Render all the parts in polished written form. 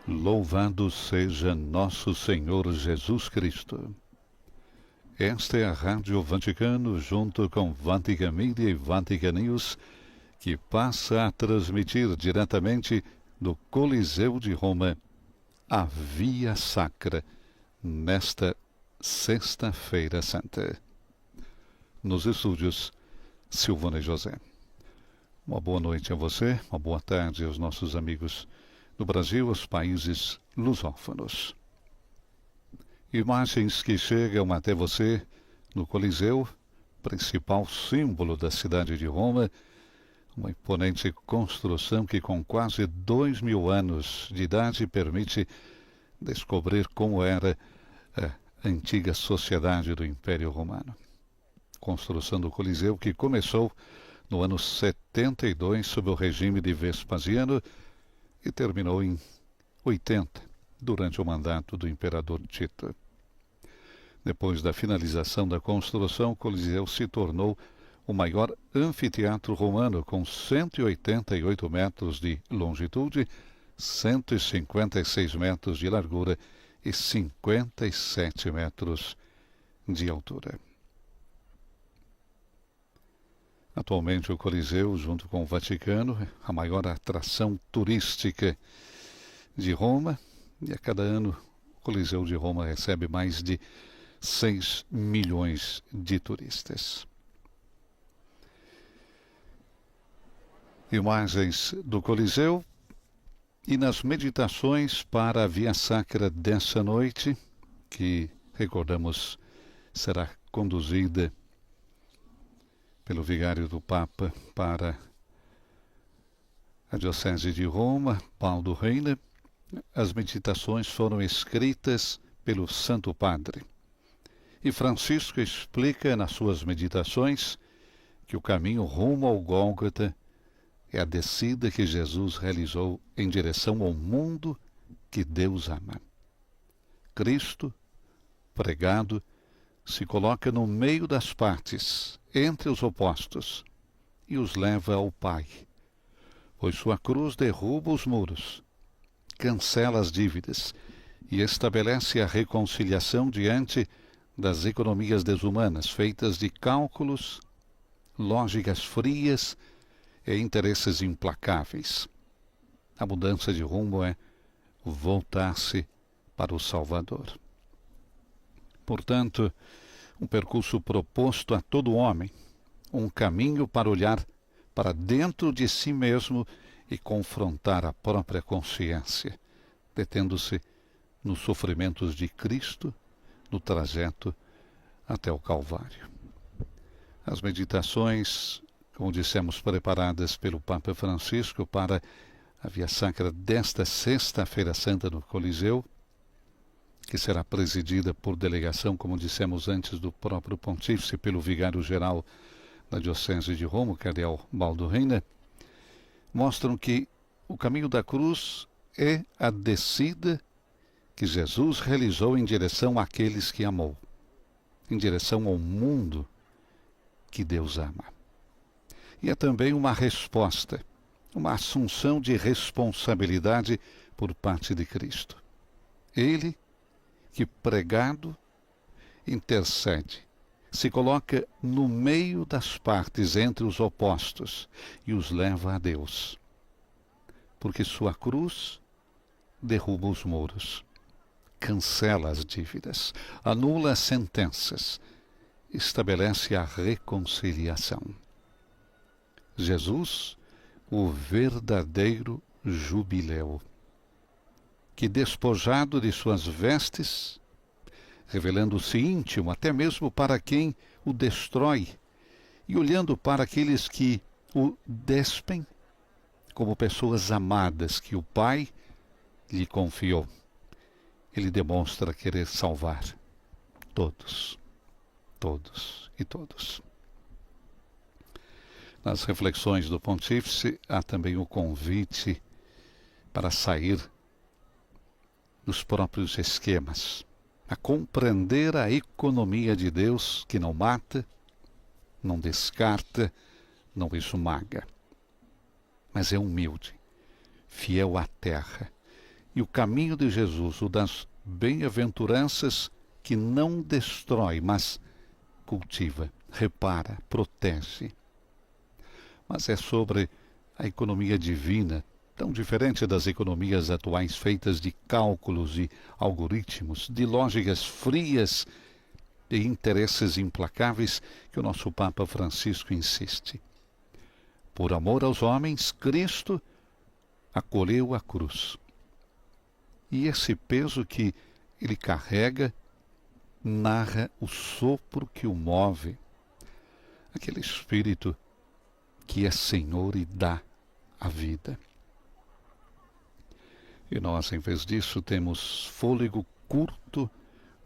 Louvado seja nosso Senhor Jesus Cristo. Esta é a Rádio Vaticano, junto com Vatican Media e Vatican News, que passa a transmitir diretamente do Coliseu de Roma a Via Sacra, nesta Sexta-feira Santa. Nos estúdios, Silvana e José. Uma boa noite a você, uma boa tarde aos nossos amigos do Brasil, aos países lusófonos. Imagens que chegam até você no Coliseu, principal símbolo da cidade de Roma, uma imponente construção que com quase 2000 anos de idade permite descobrir como era a antiga sociedade do Império Romano. Construção do Coliseu que começou no ano 72 sob o regime de Vespasiano e terminou em 80, durante o mandato do imperador Tito. Depois da finalização da construção, o Coliseu se tornou o maior anfiteatro romano, com 188 metros de longitude, 156 metros de largura e 57 metros de altura. Atualmente o Coliseu, junto com o Vaticano, é a maior atração turística de Roma, e a cada ano o Coliseu de Roma recebe mais de 6 milhões de turistas. Imagens do Coliseu e nas meditações para a Via Sacra dessa noite, que, recordamos, será conduzida pelo vigário do Papa para a Diocese de Roma, Baldo Reina. As meditações foram escritas pelo Santo Padre. E Francisco explica nas suas meditações que o caminho rumo ao Gólgota é a descida que Jesus realizou em direção ao mundo que Deus ama. Cristo, pregado, se coloca no meio das partes, entre os opostos, e os leva ao Pai, pois sua cruz derruba os muros, cancela as dívidas e estabelece a reconciliação diante das economias desumanas, feitas de cálculos, lógicas frias e interesses implacáveis. A mudança de rumo é voltar-se para o Salvador. Portanto, um percurso proposto a todo homem, um caminho para olhar para dentro de si mesmo e confrontar a própria consciência, detendo-se nos sofrimentos de Cristo, no trajeto até o Calvário. As meditações, como dissemos, preparadas pelo Papa Francisco para a Via Sacra desta Sexta-feira Santa no Coliseu, que será presidida por delegação, como dissemos antes, do próprio Pontífice, pelo Vigário-Geral da Diocese de Roma, o Cardeal Baldo Reina, mostram que o caminho da cruz é a descida que Jesus realizou em direção àqueles que amou, em direção ao mundo que Deus ama. E é também uma resposta, uma assunção de responsabilidade por parte de Cristo. Ele, que pregado, intercede, se coloca no meio das partes entre os opostos e os leva a Deus, porque sua cruz derruba os muros, cancela as dívidas, anula as sentenças, estabelece a reconciliação. Jesus, o verdadeiro jubileu, que despojado de suas vestes, revelando-se íntimo até mesmo para quem o destrói, e olhando para aqueles que o despem como pessoas amadas que o Pai lhe confiou. Ele demonstra querer salvar todos, todos e todos. Nas reflexões do Pontífice há também o convite para sair dos próprios esquemas, a compreender a economia de Deus que não mata, não descarta, não esmaga, mas é humilde, fiel à terra E o caminho de Jesus, o das bem-aventuranças, que não destrói, mas cultiva, repara, protege. Mas é sobre a economia divina, tão diferente das economias atuais feitas de cálculos e algoritmos, de lógicas frias e interesses implacáveis, que o nosso Papa Francisco insiste. Por amor aos homens, Cristo acolheu a cruz. E esse peso que ele carrega narra o sopro que o move, aquele Espírito que é Senhor e dá a vida. E nós, em vez disso, temos fôlego curto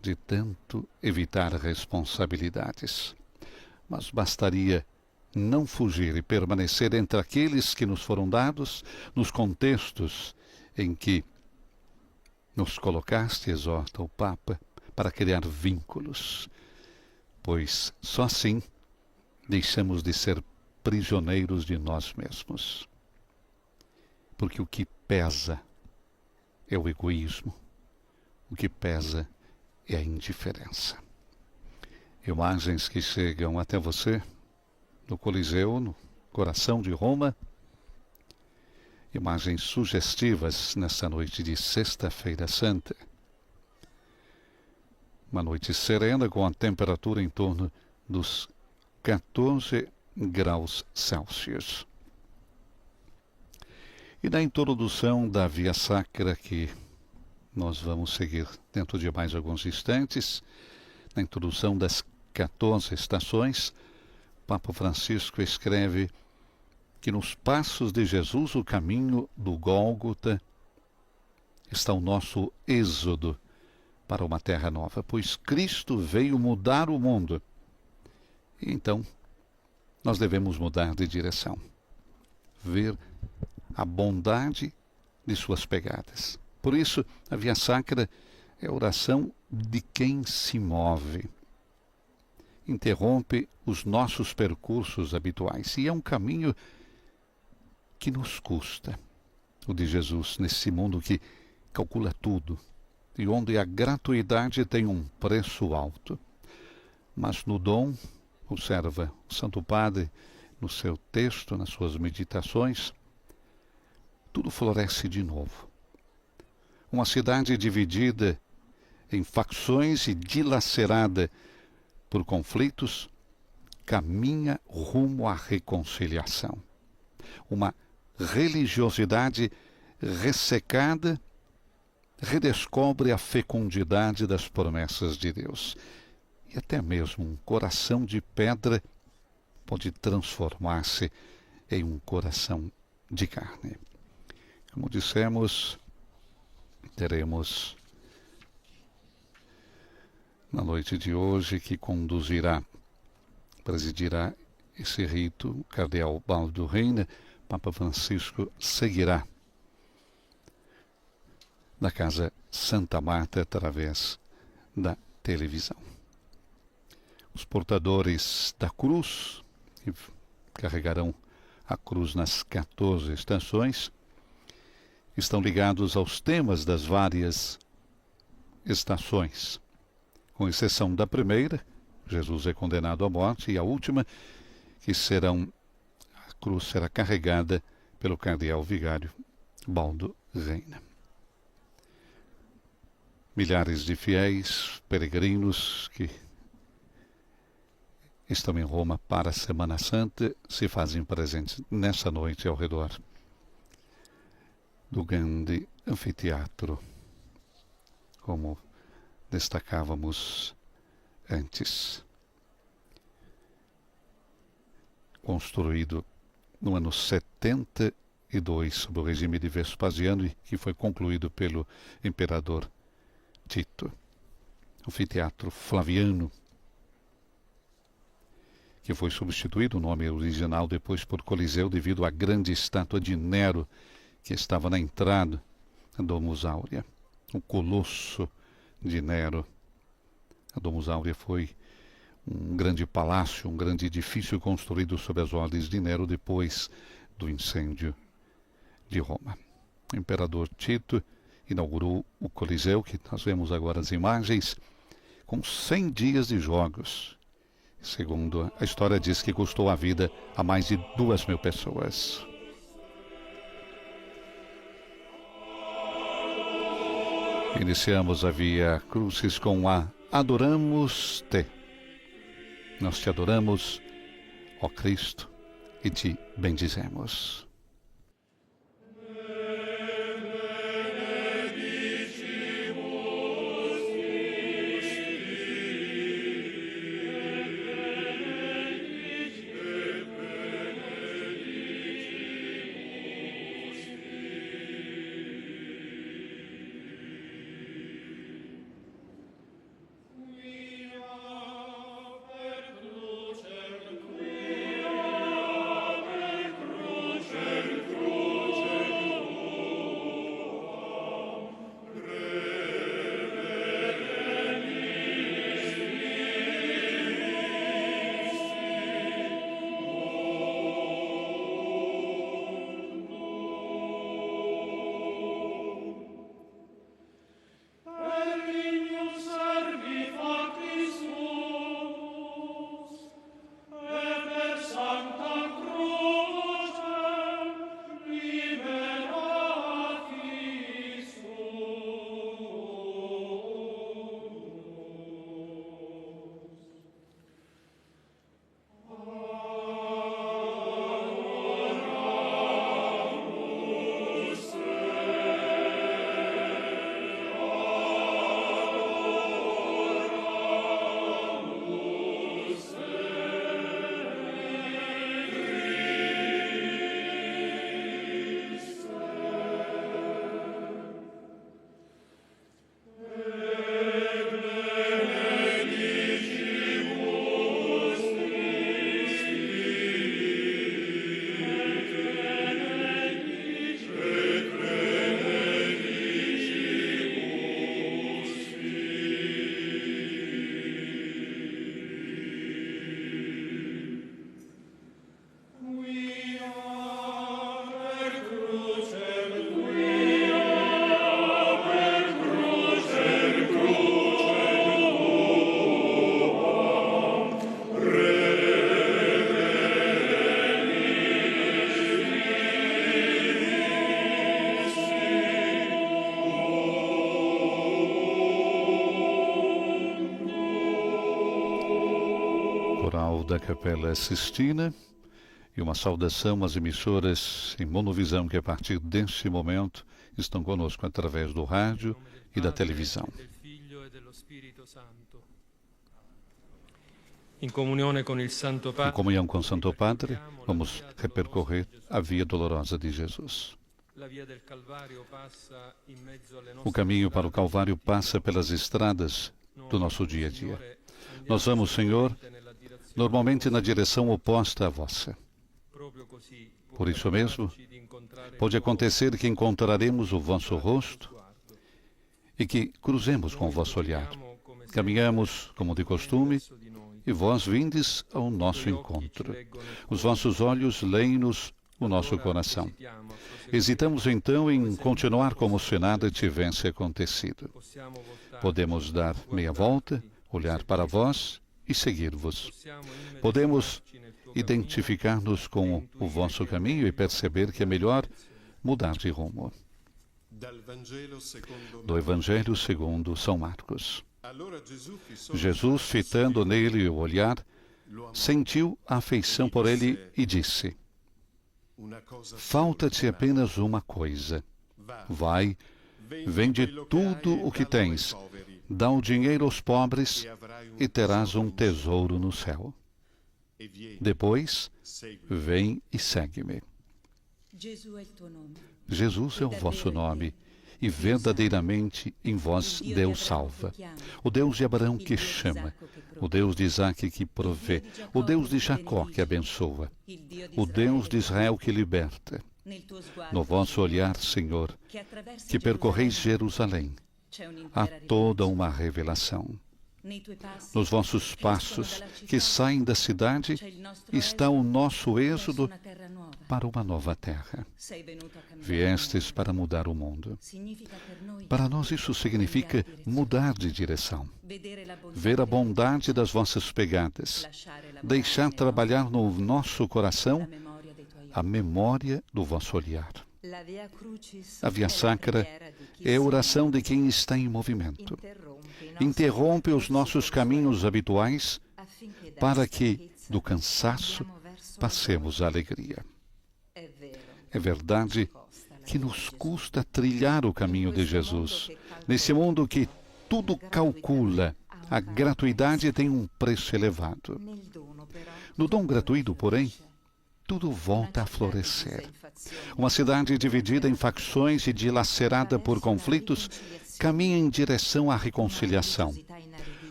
de tanto evitar responsabilidades. Mas bastaria não fugir e permanecer entre aqueles que nos foram dados, nos contextos em que nos colocaste, exorta o Papa, para criar vínculos, pois só assim deixamos de ser prisioneiros de nós mesmos. Porque o que pesa é o egoísmo, o que pesa é a indiferença. Imagens que chegam até você no Coliseu, no coração de Roma, imagens sugestivas nessa noite de Sexta-feira Santa. Uma noite serena com a temperatura em torno dos 14 graus Celsius. E na introdução da Via Sacra, que nós vamos seguir dentro de mais alguns instantes, na introdução das 14 estações, Papa Francisco escreve que nos passos de Jesus, o caminho do Gólgota, está o nosso êxodo para uma terra nova, pois Cristo veio mudar o mundo. E então, nós devemos mudar de direção, ver a bondade de suas pegadas. Por isso, a Via Sacra é a oração de quem se move, interrompe os nossos percursos habituais, e é um caminho que nos custa, o de Jesus, nesse mundo que calcula tudo, e onde a gratuidade tem um preço alto. Mas no dom, observa o Santo Padre, no seu texto, nas suas meditações, tudo floresce de novo. Uma cidade dividida em facções e dilacerada por conflitos, caminha rumo à reconciliação. Uma religiosidade ressecada redescobre a fecundidade das promessas de Deus. E até mesmo um coração de pedra pode transformar-se em um coração de carne. Como dissemos, teremos na noite de hoje que presidirá esse rito, o cardeal Baldo Reina. Papa Francisco seguirá da Casa Santa Marta através da televisão. Os portadores da cruz, que carregarão a cruz nas 14 estações, estão ligados aos temas das várias estações, com exceção da primeira, Jesus é condenado à morte, e a última, a cruz será carregada pelo cardeal vigário Baldo Reina. Milhares de fiéis, peregrinos que estão em Roma para a Semana Santa se fazem presentes nessa noite ao redor do grande anfiteatro, como destacávamos antes, construído no ano 72 sob o regime de Vespasiano e que foi concluído pelo imperador Tito. Anfiteatro Flaviano, que foi substituído o nome original depois por Coliseu devido à grande estátua de Nero que estava na entrada da Domus Aurea, o Colosso de Nero. A Domus Aurea foi um grande palácio, um grande edifício construído sob as ordens de Nero depois do incêndio de Roma. O imperador Tito inaugurou o Coliseu, que nós vemos agora as imagens, com 100 dias de jogos. Segundo a história diz que custou a vida a mais de 2.000 pessoas. Iniciamos a Via Crucis com a Adoramos-te. Nós te adoramos, ó Cristo, e te bendizemos. Coral da Capela Sistina e uma saudação às emissoras em monovisão que a partir deste momento estão conosco através do rádio e da televisão. Em comunhão com o Santo Padre, vamos repercorrer a Via Dolorosa de Jesus. O caminho para o Calvário passa pelas estradas do nosso dia a dia. Nós vamos, Senhor, normalmente na direção oposta à vossa. Por isso mesmo, pode acontecer que encontraremos o vosso rosto e que cruzemos com o vosso olhar. Caminhamos como de costume e vós vindes ao nosso encontro. Os vossos olhos leem-nos o nosso coração. Hesitamos então em continuar como se nada tivesse acontecido. Podemos dar meia volta, olhar para vós e seguir-vos. Podemos identificar-nos com o vosso caminho e perceber que é melhor mudar de rumo. Do Evangelho segundo São Marcos. Jesus, fitando nele o olhar, sentiu a afeição por ele e disse: falta-te apenas uma coisa. Vai, vende tudo o que tens, dá o dinheiro aos pobres e terás um tesouro no céu. Depois, vem e segue-me. Jesus é o vosso nome, e verdadeiramente em vós Deus salva. O Deus de Abraão que chama, o Deus de Isaque que provê, o Deus de Jacó que abençoa, o Deus de Israel que liberta. No vosso olhar, Senhor, que percorreis Jerusalém, há toda uma revelação. Nos vossos passos que saem da cidade está o nosso êxodo para uma nova terra. Viestes para mudar o mundo. Para nós isso significa mudar de direção, ver a bondade das vossas pegadas, deixar trabalhar no nosso coração a memória do vosso olhar. A Via Sacra é a oração de quem está em movimento. Interrompe os nossos caminhos habituais para que, do cansaço, passemos à alegria. É verdade que nos custa trilhar o caminho de Jesus. Nesse mundo que tudo calcula, a gratuidade tem um preço elevado. No dom gratuito, porém, tudo volta a florescer. Uma cidade dividida em facções e dilacerada por conflitos caminha em direção à reconciliação.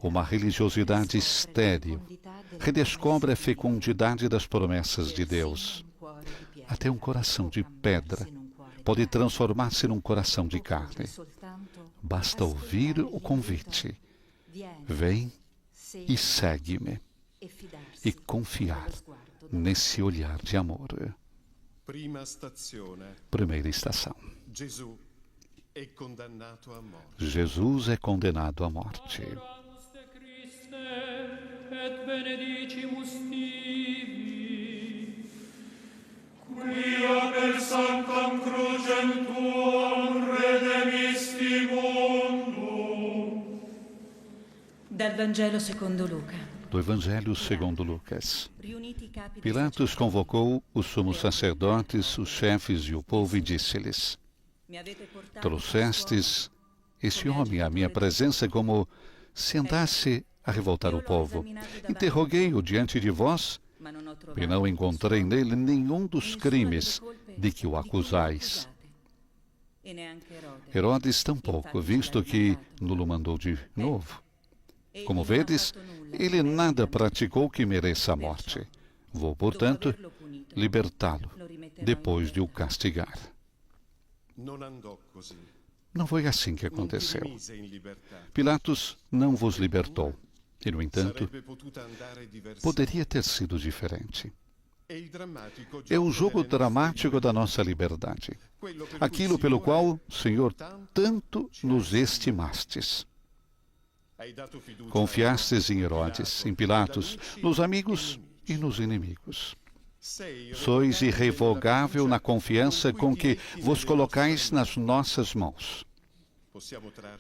Uma religiosidade estéril redescobre a fecundidade das promessas de Deus. Até um coração de pedra pode transformar-se num coração de carne. Basta ouvir o convite. Vem e segue-me. E confiar nesse olhar de amor. Primeira estação. Jesus é condenado à morte. Et benedicimus tibi, quia per sanctam crucem tuam redemisti mundum. Dal Vangelo secondo Luca. Do Evangelho segundo Lucas. Pilatos convocou os sumos sacerdotes, os chefes e o povo e disse-lhes: trouxestes esse homem à minha presença como se andasse a revoltar o povo. Interroguei-o diante de vós e não encontrei nele nenhum dos crimes de que o acusais. Herodes tampouco, visto que nulo mandou de novo. Como vedes, ele nada praticou que mereça a morte. Vou, portanto, libertá-lo, depois de o castigar. Não foi assim que aconteceu. Pilatos não vos libertou. E, no entanto, poderia ter sido diferente. É o jogo dramático da nossa liberdade. Aquilo pelo qual, Senhor, tanto nos estimastes. Confiastes em Herodes, em Pilatos, nos amigos e nos inimigos. Sois irrevogável na confiança com que vos colocais nas nossas mãos.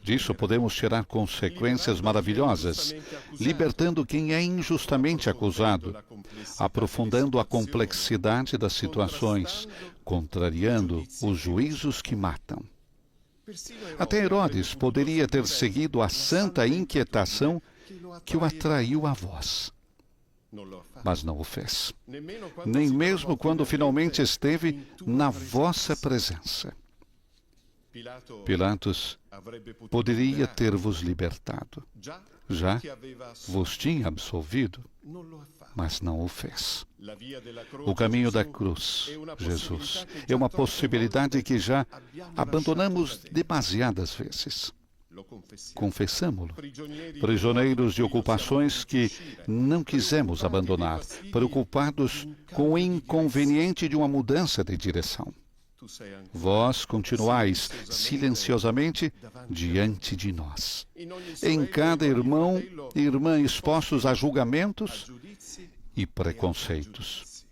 Disso podemos tirar consequências maravilhosas, libertando quem é injustamente acusado, aprofundando a complexidade das situações, contrariando os juízos que matam. Até Herodes poderia ter seguido a santa inquietação que o atraiu a vós. Mas não o fez, nem mesmo quando finalmente esteve na vossa presença. Pilatos poderia ter-vos libertado. Já vos tinha absolvido, mas não o fez. O caminho da cruz, Jesus, é uma possibilidade que já abandonamos demasiadas vezes. Confessamo-lo. Prisioneiros de ocupações que não quisemos abandonar, preocupados com o inconveniente de uma mudança de direção. Vós continuais silenciosamente diante de nós. Em cada irmão e irmã expostos a julgamentos e preconceitos.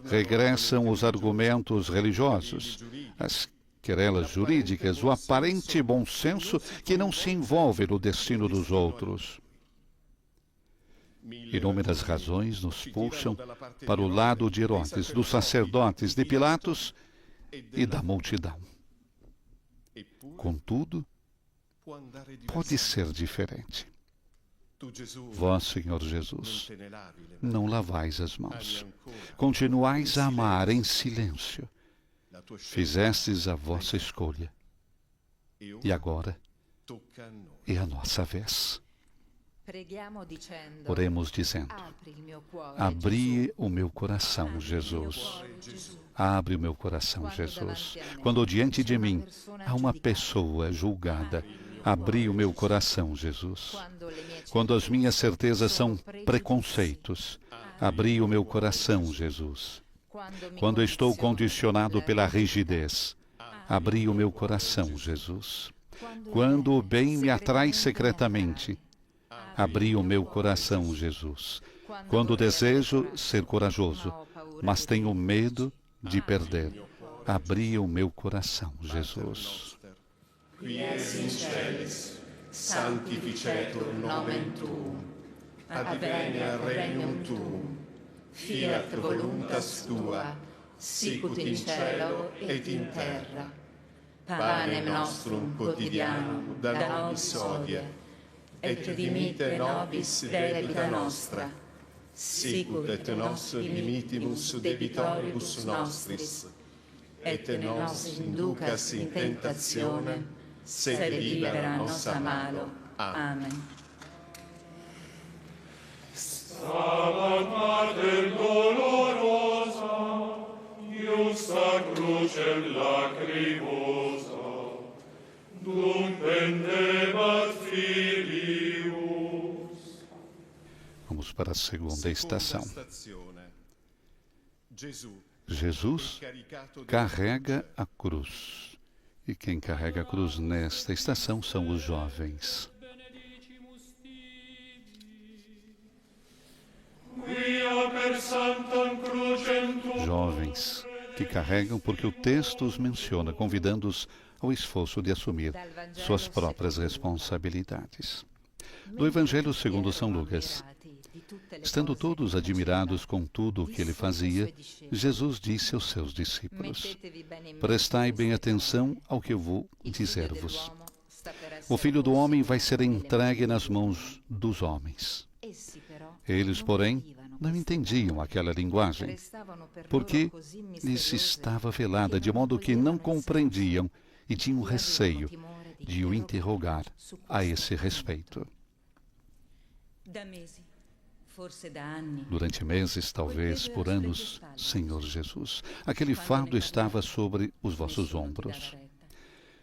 Regressam os argumentos religiosos, as querelas jurídicas, o aparente bom senso que não se envolve no destino dos outros. Inúmeras razões nos puxam para o lado de Herodes, dos sacerdotes, de Pilatos e da multidão. Contudo, pode ser diferente. Vós, Senhor Jesus, não lavais as mãos. Continuais a amar em silêncio. Fizestes a vossa escolha. E agora é a nossa vez. Oremos dizendo: abri o meu coração, Jesus. Abre o meu coração, Jesus. Quando diante de mim há uma pessoa julgada, abri o meu coração, Jesus. Quando as minhas certezas são preconceitos, abri o meu coração, Jesus. Quando estou condicionado pela rigidez, abri o meu coração, Jesus. Quando o bem me atrai secretamente, abri o meu coração, Jesus. Quando desejo ser corajoso, mas tenho medo de perder, abri o meu coração, Jesus. Quies in celis, sanctificetur nomen tuum, adveniat regnum tuum, fiat voluntas tua, sicut in cielo et in terra. Panem nostrum quotidianum da nobis hodie, et dimitte nobis debita nostra, sicut et nos dimittimus debitoribus nostris, et nos inducas in tentationem, sed libera nos a malo. Amen. Stabat Mater dolorosa, iusta crucem lacrimosa, dum pendebat filius. Vamos para a segunda estação. Jesus carrega a cruz. E quem carrega a cruz nesta estação são os jovens. Jovens que carregam porque o texto os menciona, convidando-os ao esforço de assumir suas próprias responsabilidades. Do Evangelho segundo São Lucas. Estando todos admirados com tudo o que ele fazia, Jesus disse aos seus discípulos: Prestai bem atenção ao que eu vou dizer-vos. O Filho do Homem vai ser entregue nas mãos dos homens. Eles, porém, não entendiam aquela linguagem, porque lhes estava velada, de modo que não compreendiam e tinham receio de o interrogar a esse respeito. Durante meses, talvez por anos, Senhor Jesus, aquele fardo estava sobre os vossos ombros.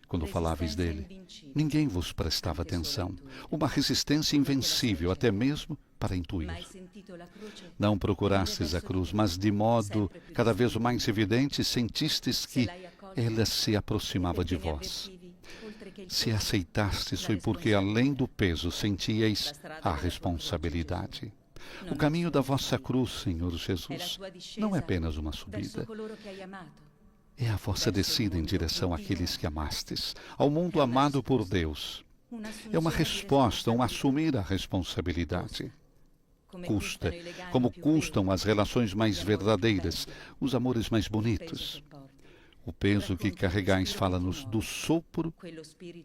Quando faláveis dele, ninguém vos prestava atenção. Uma resistência invencível, até mesmo para intuir. Não procurastes a cruz, mas de modo cada vez mais evidente sentistes que ela se aproximava de vós. Se aceitastes, foi porque, além do peso, sentíeis a responsabilidade. O caminho da vossa cruz, Senhor Jesus, não é apenas uma subida. É a vossa descida em direção àqueles que amastes, ao mundo amado por Deus. É uma resposta, um assumir a responsabilidade. Custa, como custam as relações mais verdadeiras, os amores mais bonitos. O peso que carregais fala-nos do sopro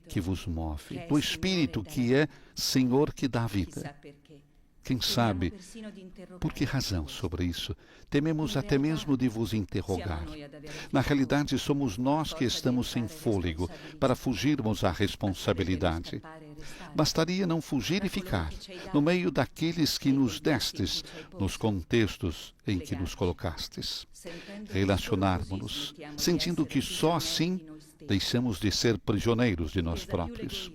que vos move, do Espírito que é Senhor que dá a vida. Quem sabe por que razão sobre isso? Tememos até mesmo de vos interrogar. Na realidade, somos nós que estamos sem fôlego para fugirmos à responsabilidade. Bastaria não fugir e ficar no meio daqueles que nos destes, nos contextos em que nos colocastes. Relacionarmos-nos, sentindo que só assim deixamos de ser prisioneiros de nós próprios.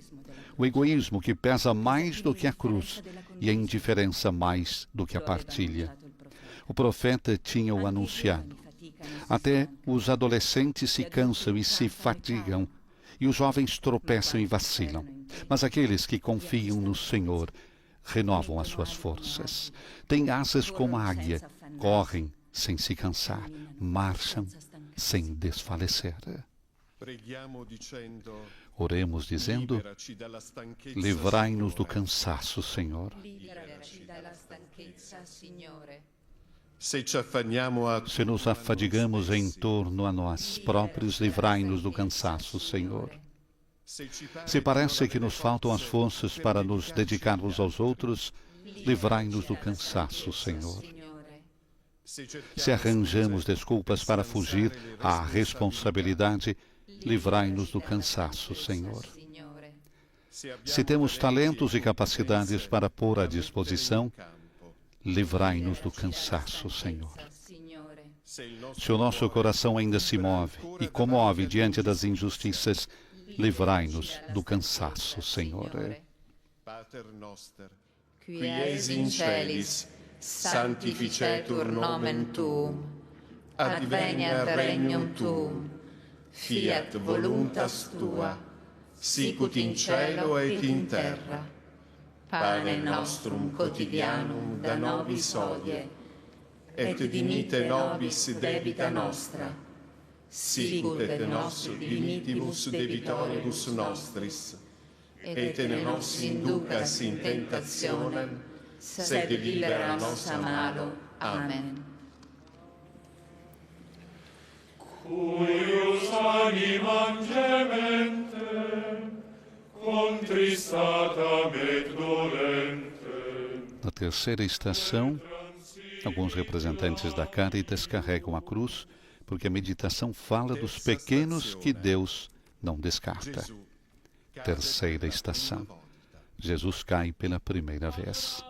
O egoísmo que pesa mais do que a cruz e a indiferença mais do que a partilha. O profeta tinha o anunciado. Até os adolescentes se cansam e se fatigam, e os jovens tropeçam e vacilam. Mas aqueles que confiam no Senhor renovam as suas forças. Têm asas como a águia, correm sem se cansar, marcham sem desfalecer. Oremos dizendo: livrai-nos do cansaço, Senhor. Se nos afadigamos em torno a nós próprios, livrai-nos do cansaço, Senhor. Se parece que nos faltam as forças para nos dedicarmos aos outros, livrai-nos do cansaço, Senhor. Se arranjamos desculpas para fugir à responsabilidade, livrai-nos do cansaço, Senhor. Se temos talentos e capacidades para pôr à disposição, livrai-nos do cansaço, Senhor. Se o nosso coração ainda se move e comove diante das injustiças, livrai-nos do cansaço, Senhor. Pater noster, qui es in celis, sanctificetur nomen tuum, adveniat regnum tuum, fiat voluntas tua, sicut in cielo et in terra. Pane nostrum quotidianum da nobis hodie, et dimitte nobis debita nostra, sicut et nos dimittimus debitoribus nostris, et ne nos inducas in tentationem, sed libera nos a malo. Amen. Cuius animam gementem, contristatam et dolentem. Na terceira estação, alguns representantes da Caritas carregam a cruz, porque a meditação fala dos pequenos que Deus não descarta. Terceira estação. Jesus cai pela primeira vez.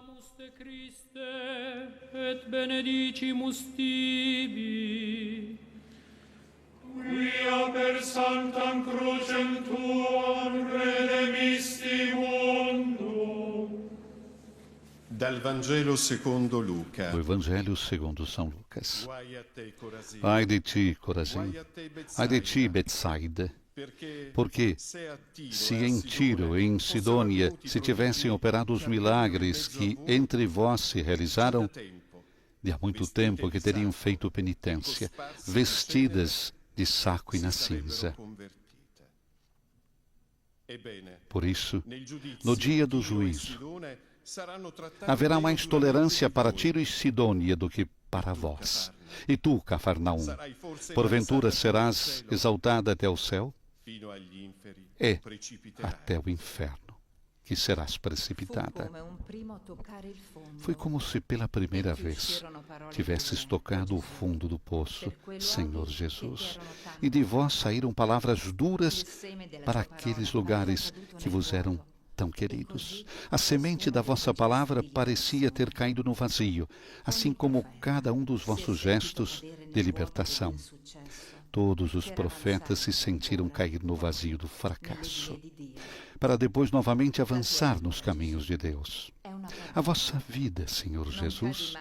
Et benedicimus tibi. Quia per sanctam crucem tuam redemisti mundo. Dal Vangelo secondo Luca. Do Evangelho segundo São Lucas. Guai a te, Corazim. Ai de ti, Corazim. Guai a te, Ai de ti, Betsaida. Betsaida. Porque se em Tiro e em Sidônia se tivessem operado os milagres que entre vós se realizaram, de há muito tempo que teriam feito penitência, vestidas de saco e na cinza. Por isso, no dia do juízo, haverá mais tolerância para Tiro e Sidônia do que para vós. E tu, Cafarnaum, porventura serás exaltada até o céu? É até o inferno que serás precipitada. Foi como se pela primeira vez tivesses tocado o fundo do poço, Senhor Jesus, e de vós saíram palavras duras para aqueles lugares que vos eram tão queridos. A semente da vossa palavra parecia ter caído no vazio, assim como cada um dos vossos gestos de libertação. Todos os profetas se sentiram cair no vazio do fracasso, para depois novamente avançar nos caminhos de Deus. A vossa vida, Senhor Jesus,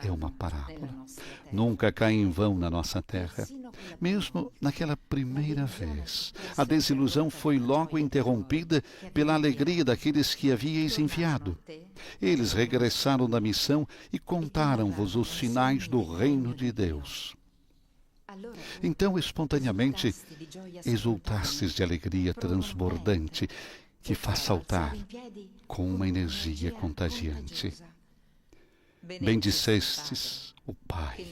é uma parábola. Nunca cai em vão na nossa terra. Mesmo naquela primeira vez, a desilusão foi logo interrompida pela alegria daqueles que havíeis enviado. Eles regressaram da missão e contaram-vos os sinais do reino de Deus. Então, espontaneamente, exultastes de alegria transbordante que faz saltar com uma energia contagiante. Bendissestes o Pai,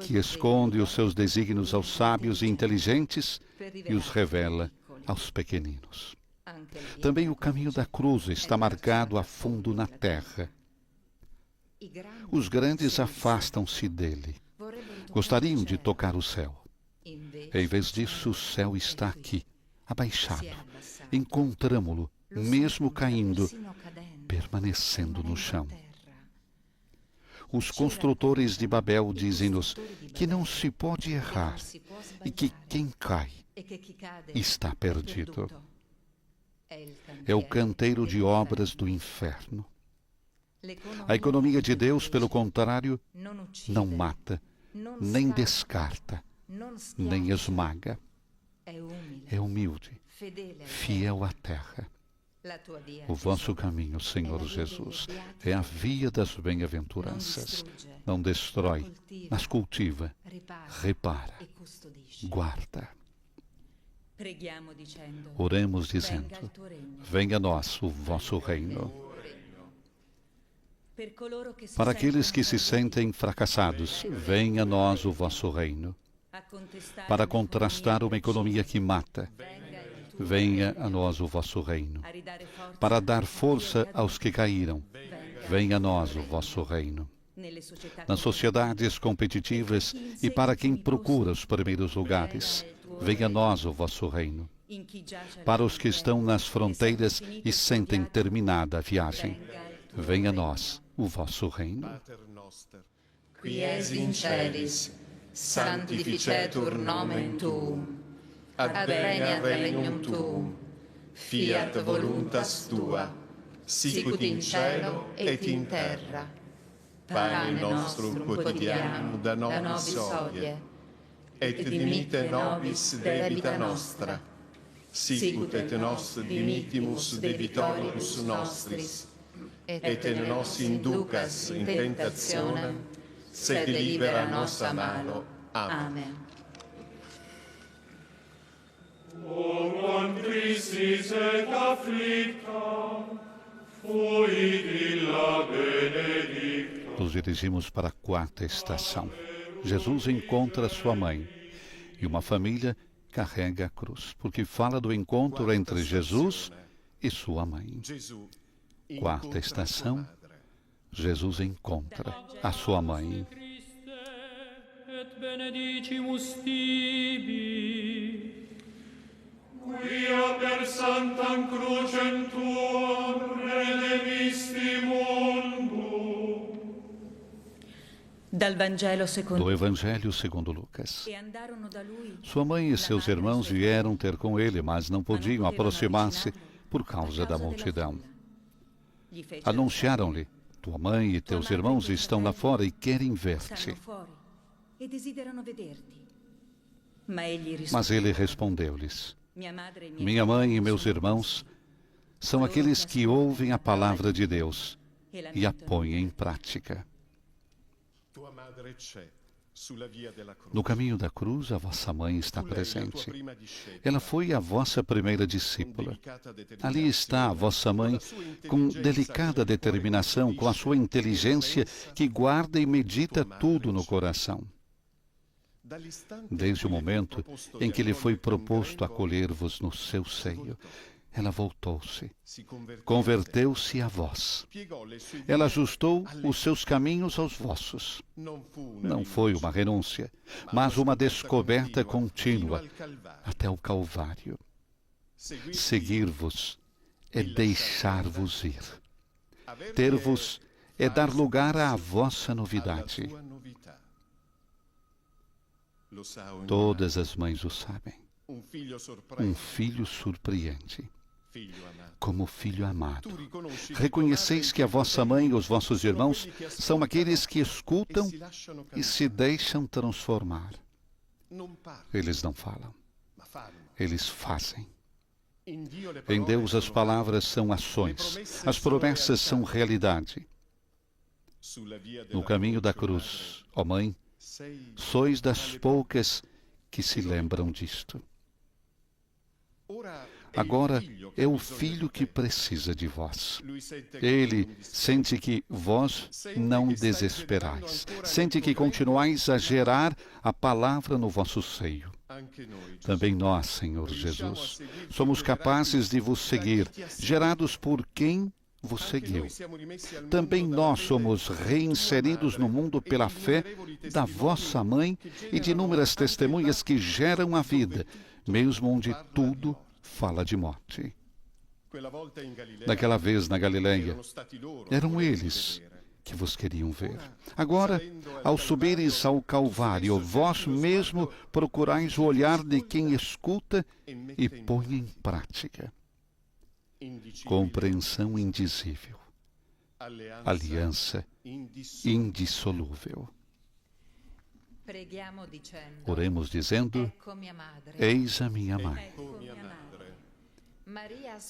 que esconde os seus desígnios aos sábios e inteligentes e os revela aos pequeninos. Também o caminho da cruz está marcado a fundo na terra. Os grandes afastam-se dele. Gostariam de tocar o céu. Em vez disso, o céu está aqui, abaixado. Encontramo-lo, mesmo caindo, permanecendo no chão. Os construtores de Babel dizem-nos que não se pode errar e que quem cai está perdido. É o canteiro de obras do inferno. A economia de Deus, pelo contrário, não mata, nem descarta, nem esmaga. É humilde, fiel à terra. O vosso caminho, Senhor Jesus, é a via das bem-aventuranças. Não destrói, mas cultiva, repara, guarda. Oremos dizendo: venha a nós o vosso reino. Para aqueles que se sentem fracassados, venha a nós o vosso reino. Para contrastar uma economia que mata, venha a nós o vosso reino. Para dar força aos que caíram, venha a nós o vosso reino. Nas sociedades competitivas e para quem procura os primeiros lugares, venha a nós o vosso reino. Para os que estão nas fronteiras e sentem terminada a viagem, venha a nós o vosso reino. Qui es in celis, sanctificetur nomen tuum, adveniat regnum tuum, fiat voluntas tua, sicut in cielo et in terra. Pane nostrum quotidianum da nobis hodie, et dimitte nobis debita nostra, sicut et nos dimittimus debitoribus nostris, et ne nos inducas in tentationem, sed libera nos a malo. Amen. O quam tristis et afflicta, fuit illa benedicta. Nos dirigimos para a quarta estação. Jesus encontra sua mãe e uma família carrega a cruz, porque fala do encontro entre Jesus e sua mãe. Quarta estação, Jesus encontra a sua mãe. Et benedicimus tibi. Quia per sanctam crucem tuam redemisti mundo. Dal Vangelo Do secondo Evangelho segundo Lucas. E andarono da lui. Sua mãe e seus irmãos vieram ter com ele, mas não podiam aproximar-se por causa da multidão. Anunciaram-lhe: tua mãe e teus irmãos estão lá fora e querem ver-te. Stanno fuori e desiderano vederti. Ma egli Mas ele respondeu-lhes: rispose: minha mãe e meus irmãos são aqueles que ouvem a palavra de Deus e a põem em prática. No caminho da cruz, a vossa mãe está presente. Ela foi a vossa primeira discípula. Ali está a vossa mãe, com delicada determinação, com a sua inteligência, que guarda e medita tudo no coração. Desde o momento em que lhe foi proposto acolher-vos no seu seio, ela voltou-se, converteu-se a vós. Ela ajustou os seus caminhos aos vossos. Não foi uma renúncia, mas uma descoberta contínua até o Calvário. Seguir-vos é deixar-vos ir. Ter-vos é dar lugar à vossa novidade. Todas as mães o sabem. Um filho surpreende. Como filho amado. Reconheceis que a vossa mãe e os vossos irmãos são aqueles que escutam e se deixam transformar. Eles não falam, eles fazem. Em Deus as palavras são ações, as promessas são realidade. No caminho da cruz, ó mãe, sois das poucas que se lembram disto. Agora é o filho que precisa de vós. Ele sente que vós não desesperais. Sente que continuais a gerar a palavra no vosso seio. Também nós, Senhor Jesus, somos capazes de vos seguir, gerados por quem vos seguiu. Também nós somos reinseridos no mundo pela fé da vossa mãe e de inúmeras testemunhas que geram a vida, mesmo onde tudo fala de morte. Naquela vez na Galileia, eram eles que vos queriam ver. Agora, ao subires ao Calvário, vós mesmo procurais o olhar de quem escuta e põe em prática. Compreensão indizível. Aliança indissolúvel. Oremos dizendo: eis a minha mãe.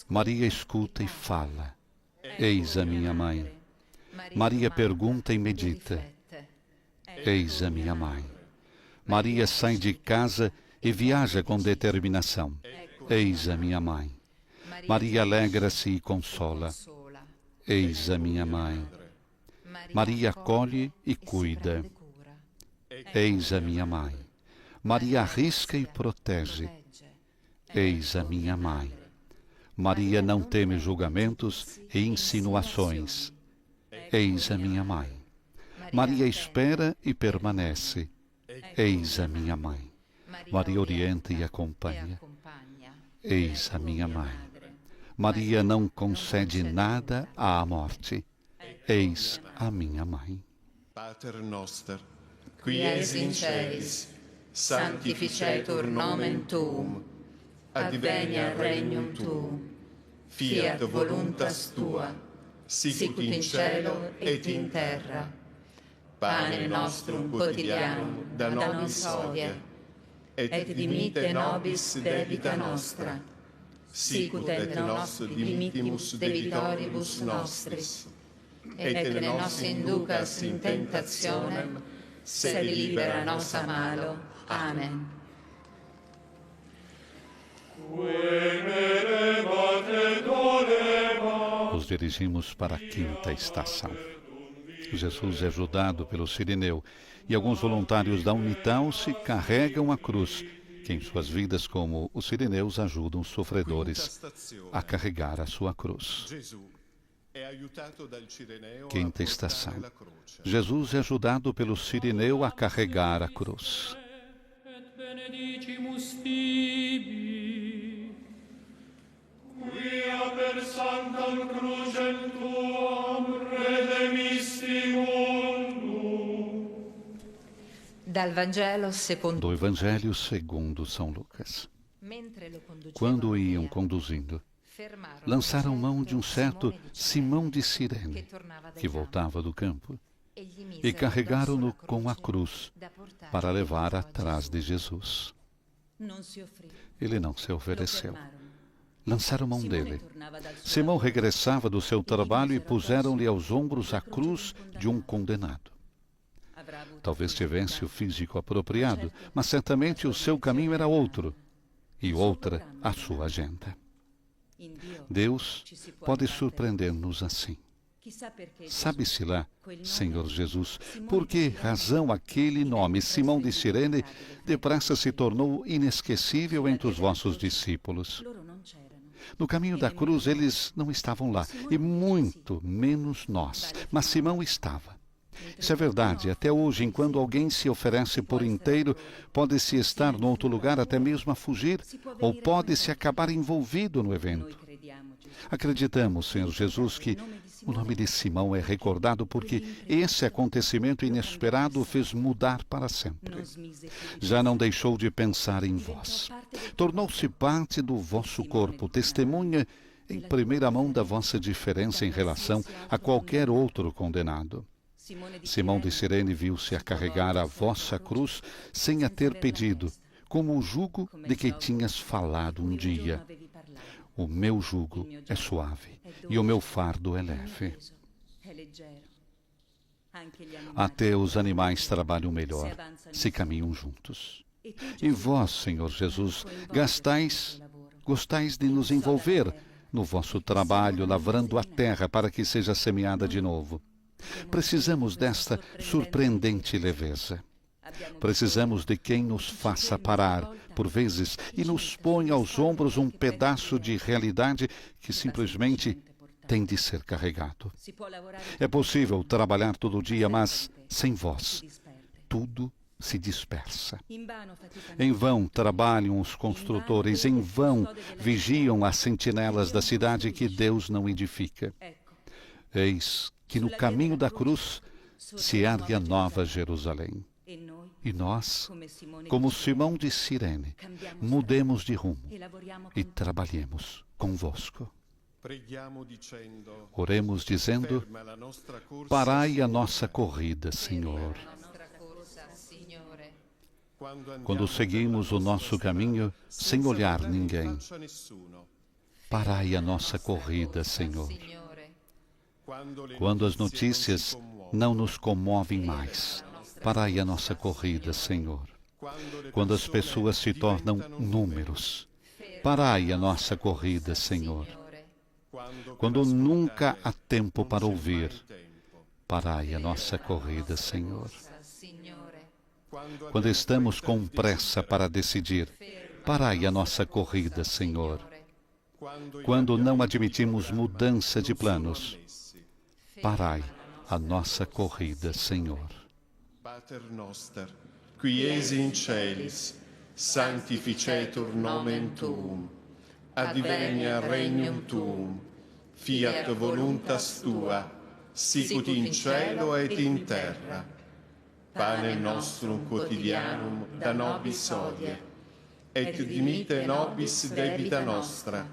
Maria escuta e fala: eis a minha mãe. Maria pergunta e medita: eis a minha mãe. Maria sai de casa e viaja com determinação: eis a minha mãe. Maria alegra-se e consola: eis a minha mãe. Maria acolhe e cuida: eis a minha mãe. Maria arrisca e protege: eis a minha mãe. Maria não teme julgamentos e insinuações: eis a minha mãe. Maria espera e permanece: eis a minha mãe. Maria orienta e acompanha: eis a minha mãe. Maria não concede nada à morte: eis a minha mãe. Pater noster, qui es in celis, sanctificetur nomen tuum, adveniat regnum tuum, fiat voluntas tua, sicut in cielo et in terra. Pane nostrum quotidianum da nobis hodie, et dimitte nobis debita nostra, sicut et nos dimittimus debitoribus nostris, et ne nos inducas in tentationem, sed libera nos a malo. Amen. Nos dirigimos para a quinta estação. Jesus é ajudado pelo Cirineu e alguns voluntários da Unital se carregam a cruz, que em suas vidas, como os Cirineus, ajudam os sofredores a carregar a sua cruz. Quinta estação. Jesus é ajudado pelo Cirineu a carregar a cruz. Quia per sanctam crucem tuam redemisti mundo. Dal Vangelo secondo... Do Evangelho segundo São Lucas. Quando o iam conduzindo, lançaram mão de um certo Simão de Cirene, que voltava do campo, e carregaram-no com a cruz para levar atrás de Jesus. Ele não se ofereceu. Lançaram mão dele. Simão regressava do seu trabalho e puseram-lhe aos ombros a cruz de um condenado. Talvez tivesse o físico apropriado, mas certamente o seu caminho era outro, e outra a sua agenda. Deus pode surpreender-nos assim. Sabe-se lá, Senhor Jesus, por que razão aquele nome, Simão de Cirene, depressa se tornou inesquecível entre os vossos discípulos? No caminho da cruz eles não estavam lá, e muito menos nós, mas Simão estava. Isso é verdade. Até hoje, enquanto alguém se oferece por inteiro, pode-se estar no outro lugar até mesmo a fugir, ou pode-se acabar envolvido no evento. Acreditamos, Senhor Jesus, que o nome de Simão é recordado porque esse acontecimento inesperado o fez mudar para sempre. Já não deixou de pensar em vós. Tornou-se parte do vosso corpo, testemunha em primeira mão da vossa diferença em relação a qualquer outro condenado. Simão de Cirene viu-se a carregar a vossa cruz sem a ter pedido, como o jugo de que tinhas falado um dia. O meu jugo é suave e o meu fardo é leve. Até os animais trabalham melhor se caminham juntos. E vós, Senhor Jesus, gostais de nos envolver no vosso trabalho, lavrando a terra para que seja semeada de novo. Precisamos desta surpreendente leveza. Precisamos de quem nos faça parar, por vezes, e nos ponha aos ombros um pedaço de realidade que simplesmente tem de ser carregado. É possível trabalhar todo dia, mas sem vós, tudo se dispersa. Em vão trabalham os construtores, em vão vigiam as sentinelas da cidade que Deus não edifica. Eis que no caminho da cruz se ergue a nova Jerusalém. E nós, como Simão de Cirene, mudemos de rumo e trabalhemos convosco. Oremos dizendo: parai a nossa corrida, Senhor. Quando seguimos o nosso caminho sem olhar ninguém, parai a nossa corrida, Senhor. Quando as notícias não nos comovem mais, parai a nossa corrida, Senhor. Quando as pessoas se tornam números, parai a nossa corrida, Senhor. Quando nunca há tempo para ouvir, parai a nossa corrida, Senhor. Quando estamos com pressa para decidir, parai a nossa corrida, Senhor. Quando não admitimos mudança de planos, parai a nossa corrida, Senhor. Pater noster, qui es in celis, sanctificetur nomen tuum, advenia regnum tuum, fiat voluntas tua, sicut in cielo et in terra. Pane nostrum quotidianum da nobis hodie, et dimitte nobis debita nostra,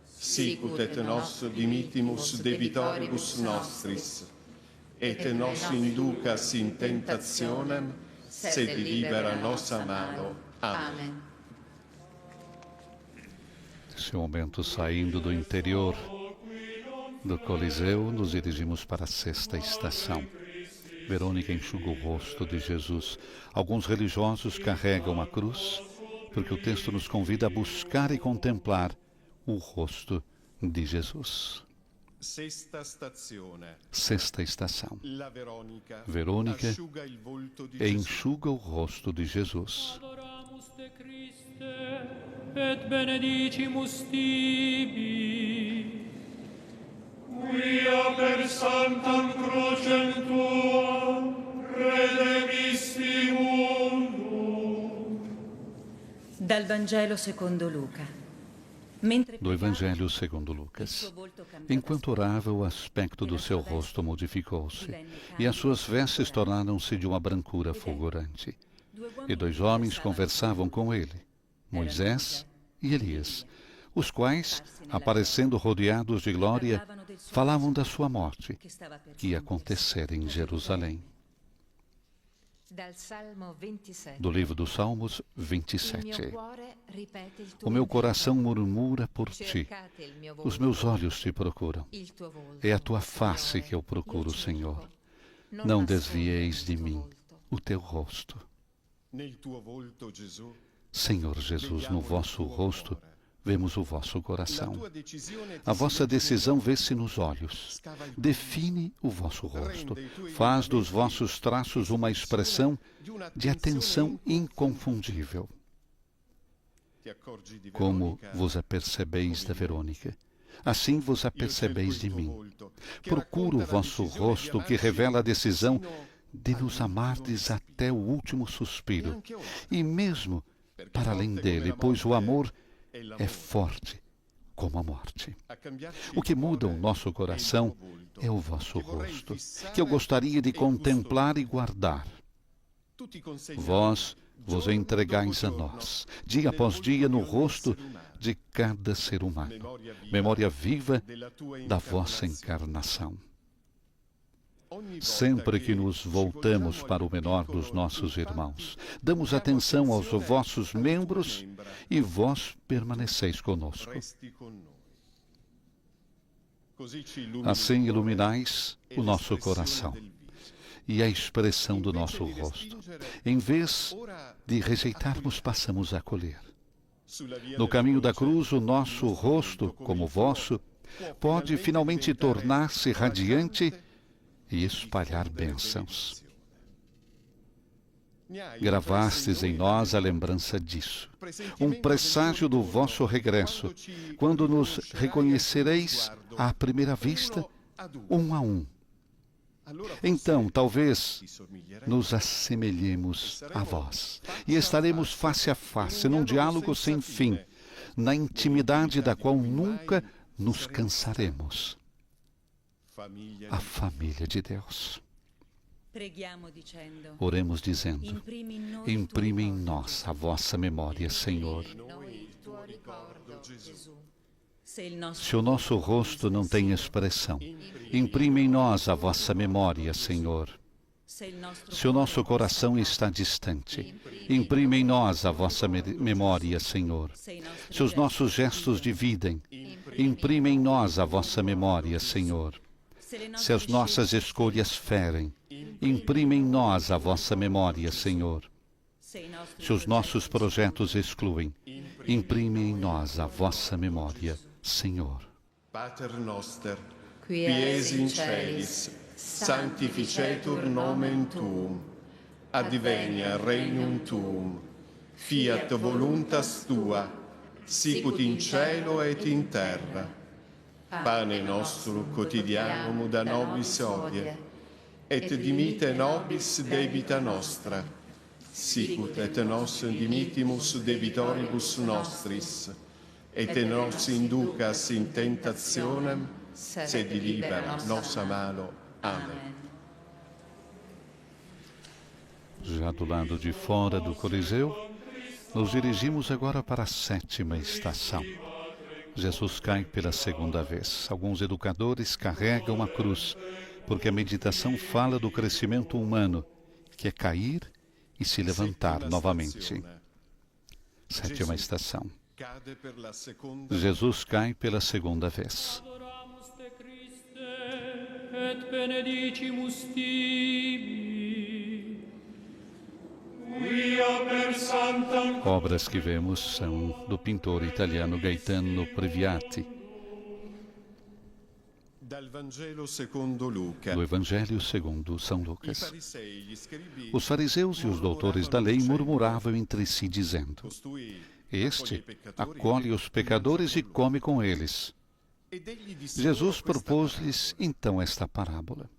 sicut et nos dimittimus debitoribus nostris, et nos inducas in tentationem, sed libera nos a malo. Amém. Nesse momento, saindo do interior do Coliseu, nos dirigimos para a sexta estação. Verônica enxuga o rosto de Jesus. Alguns religiosos carregam a cruz, porque o texto nos convida a buscar e contemplar o rosto de Jesus. Sexta estação. Verônica enxuga o rosto de Jesus. Adoramus te Christe, et benedicimus tibi. Quia per sanctam crucem tuam redemisti mundum. Dal Vangelo secondo Luca. Do Evangelho segundo Lucas. Enquanto orava, o aspecto do seu rosto modificou-se, e as suas vestes tornaram-se de uma brancura fulgurante. E 2 homens conversavam com ele, Moisés e Elias, os quais, aparecendo rodeados de glória, falavam da sua morte, que ia acontecer em Jerusalém. Do livro dos Salmos 27. O meu coração murmura por ti, os meus olhos te procuram. É a tua face que eu procuro, Senhor. Não desvieis de mim o teu rosto. Senhor Jesus, no vosso rosto vemos o vosso coração. A vossa decisão vê-se nos olhos. Define o vosso rosto. Faz dos vossos traços uma expressão de atenção inconfundível. Como vos apercebeis da Verônica, assim vos apercebeis de mim. Procuro o vosso rosto que revela a decisão de nos amardes até o último suspiro, e mesmo para além dele, pois o amor é forte como a morte. O que muda o nosso coração é o vosso rosto, que eu gostaria de contemplar e guardar. Vós vos entregais a nós, dia após dia, no rosto de cada ser humano, memória viva da vossa encarnação. Sempre que nos voltamos para o menor dos nossos irmãos, damos atenção aos vossos membros e vós permaneceis conosco. Assim iluminais o nosso coração e a expressão do nosso rosto. Em vez de rejeitarmos, passamos a acolher. No caminho da cruz, o nosso rosto, como o vosso, pode finalmente tornar-se radiante e espalhar bênçãos. Gravastes em nós a lembrança disso, um presságio do vosso regresso, quando nos reconhecereis à primeira vista, um a um. Então, talvez, nos assemelhemos a vós, e estaremos face a face, num diálogo sem fim, na intimidade da qual nunca nos cansaremos. A família de Deus. Oremos dizendo: imprime em nós a vossa memória, Senhor. Se o nosso rosto não tem expressão, imprime em nós a vossa memória, Senhor. Se o nosso coração está distante, imprime em nós a vossa memória, Senhor. Se os nossos gestos dividem, imprime em nós a vossa memória, Senhor. Se as nossas escolhas ferem, imprime em nós a vossa memória, Senhor. Se os nossos projetos excluem, imprime em nós a vossa memória, Senhor. Pater noster, qui es in celis, sanctificetur nomen tuum, advenia regnum tuum, fiat voluntas tua, sicut in cielo et in terra. Pane nostrum quotidianum da nobis hodie, et dimitte nobis debita nostra, sicut et nos dimittimus debitoribus nostris, et nos inducas in tentationem, sed libera nos a malo. Amém. Já do lado de fora do Coliseu, nos dirigimos agora para a sétima estação. Jesus cai pela segunda vez. Alguns educadores carregam a cruz, porque a meditação fala do crescimento humano, que é cair e se levantar novamente. Sétima estação. Jesus cai pela segunda vez. Adoramus te Christe, et benedicimus tibi. Quia per sanctam Obras que vemos são do pintor italiano Gaetano Previati. Do Evangelho segundo São Lucas. Os fariseus e os doutores da lei murmuravam entre si, dizendo: Este acolhe os pecadores e come com eles. Jesus propôs-lhes então esta parábola: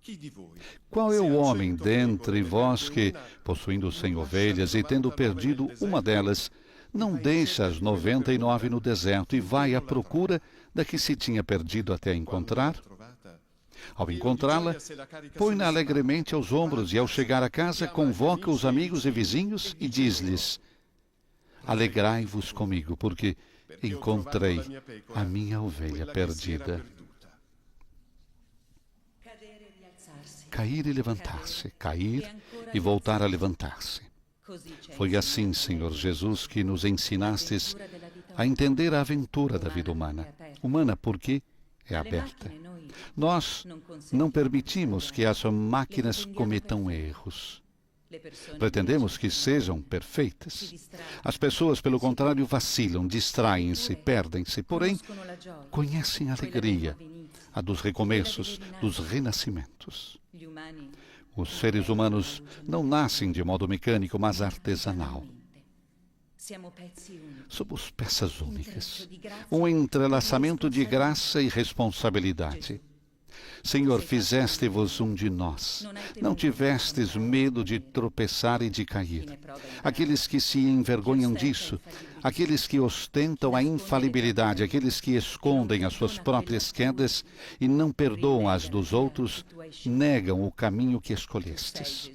Qual é o homem dentre vós que, possuindo 100 ovelhas e tendo perdido uma delas, não deixa as 99 no deserto e vai à procura da que se tinha perdido até a encontrar? Ao encontrá-la, põe-na alegremente aos ombros e, ao chegar a casa, convoca os amigos e vizinhos e diz-lhes: Alegrai-vos comigo, porque encontrei a minha ovelha perdida. Cair e levantar-se, cair e voltar a levantar-se. Foi assim, Senhor Jesus, que nos ensinastes a entender a aventura da vida humana. Humana porque é aberta. Nós não permitimos que as máquinas cometam erros. Pretendemos que sejam perfeitas. As pessoas, pelo contrário, vacilam, distraem-se, perdem-se, porém, conhecem a alegria, a dos recomeços, dos renascimentos. Os seres humanos não nascem de modo mecânico, mas artesanal. Somos peças únicas, um entrelaçamento de graça e responsabilidade. Senhor, fizeste-vos um de nós. Não tivestes medo de tropeçar e de cair. Aqueles que se envergonham disso, aqueles que ostentam a infalibilidade, aqueles que escondem as suas próprias quedas e não perdoam as dos outros, negam o caminho que escolhestes.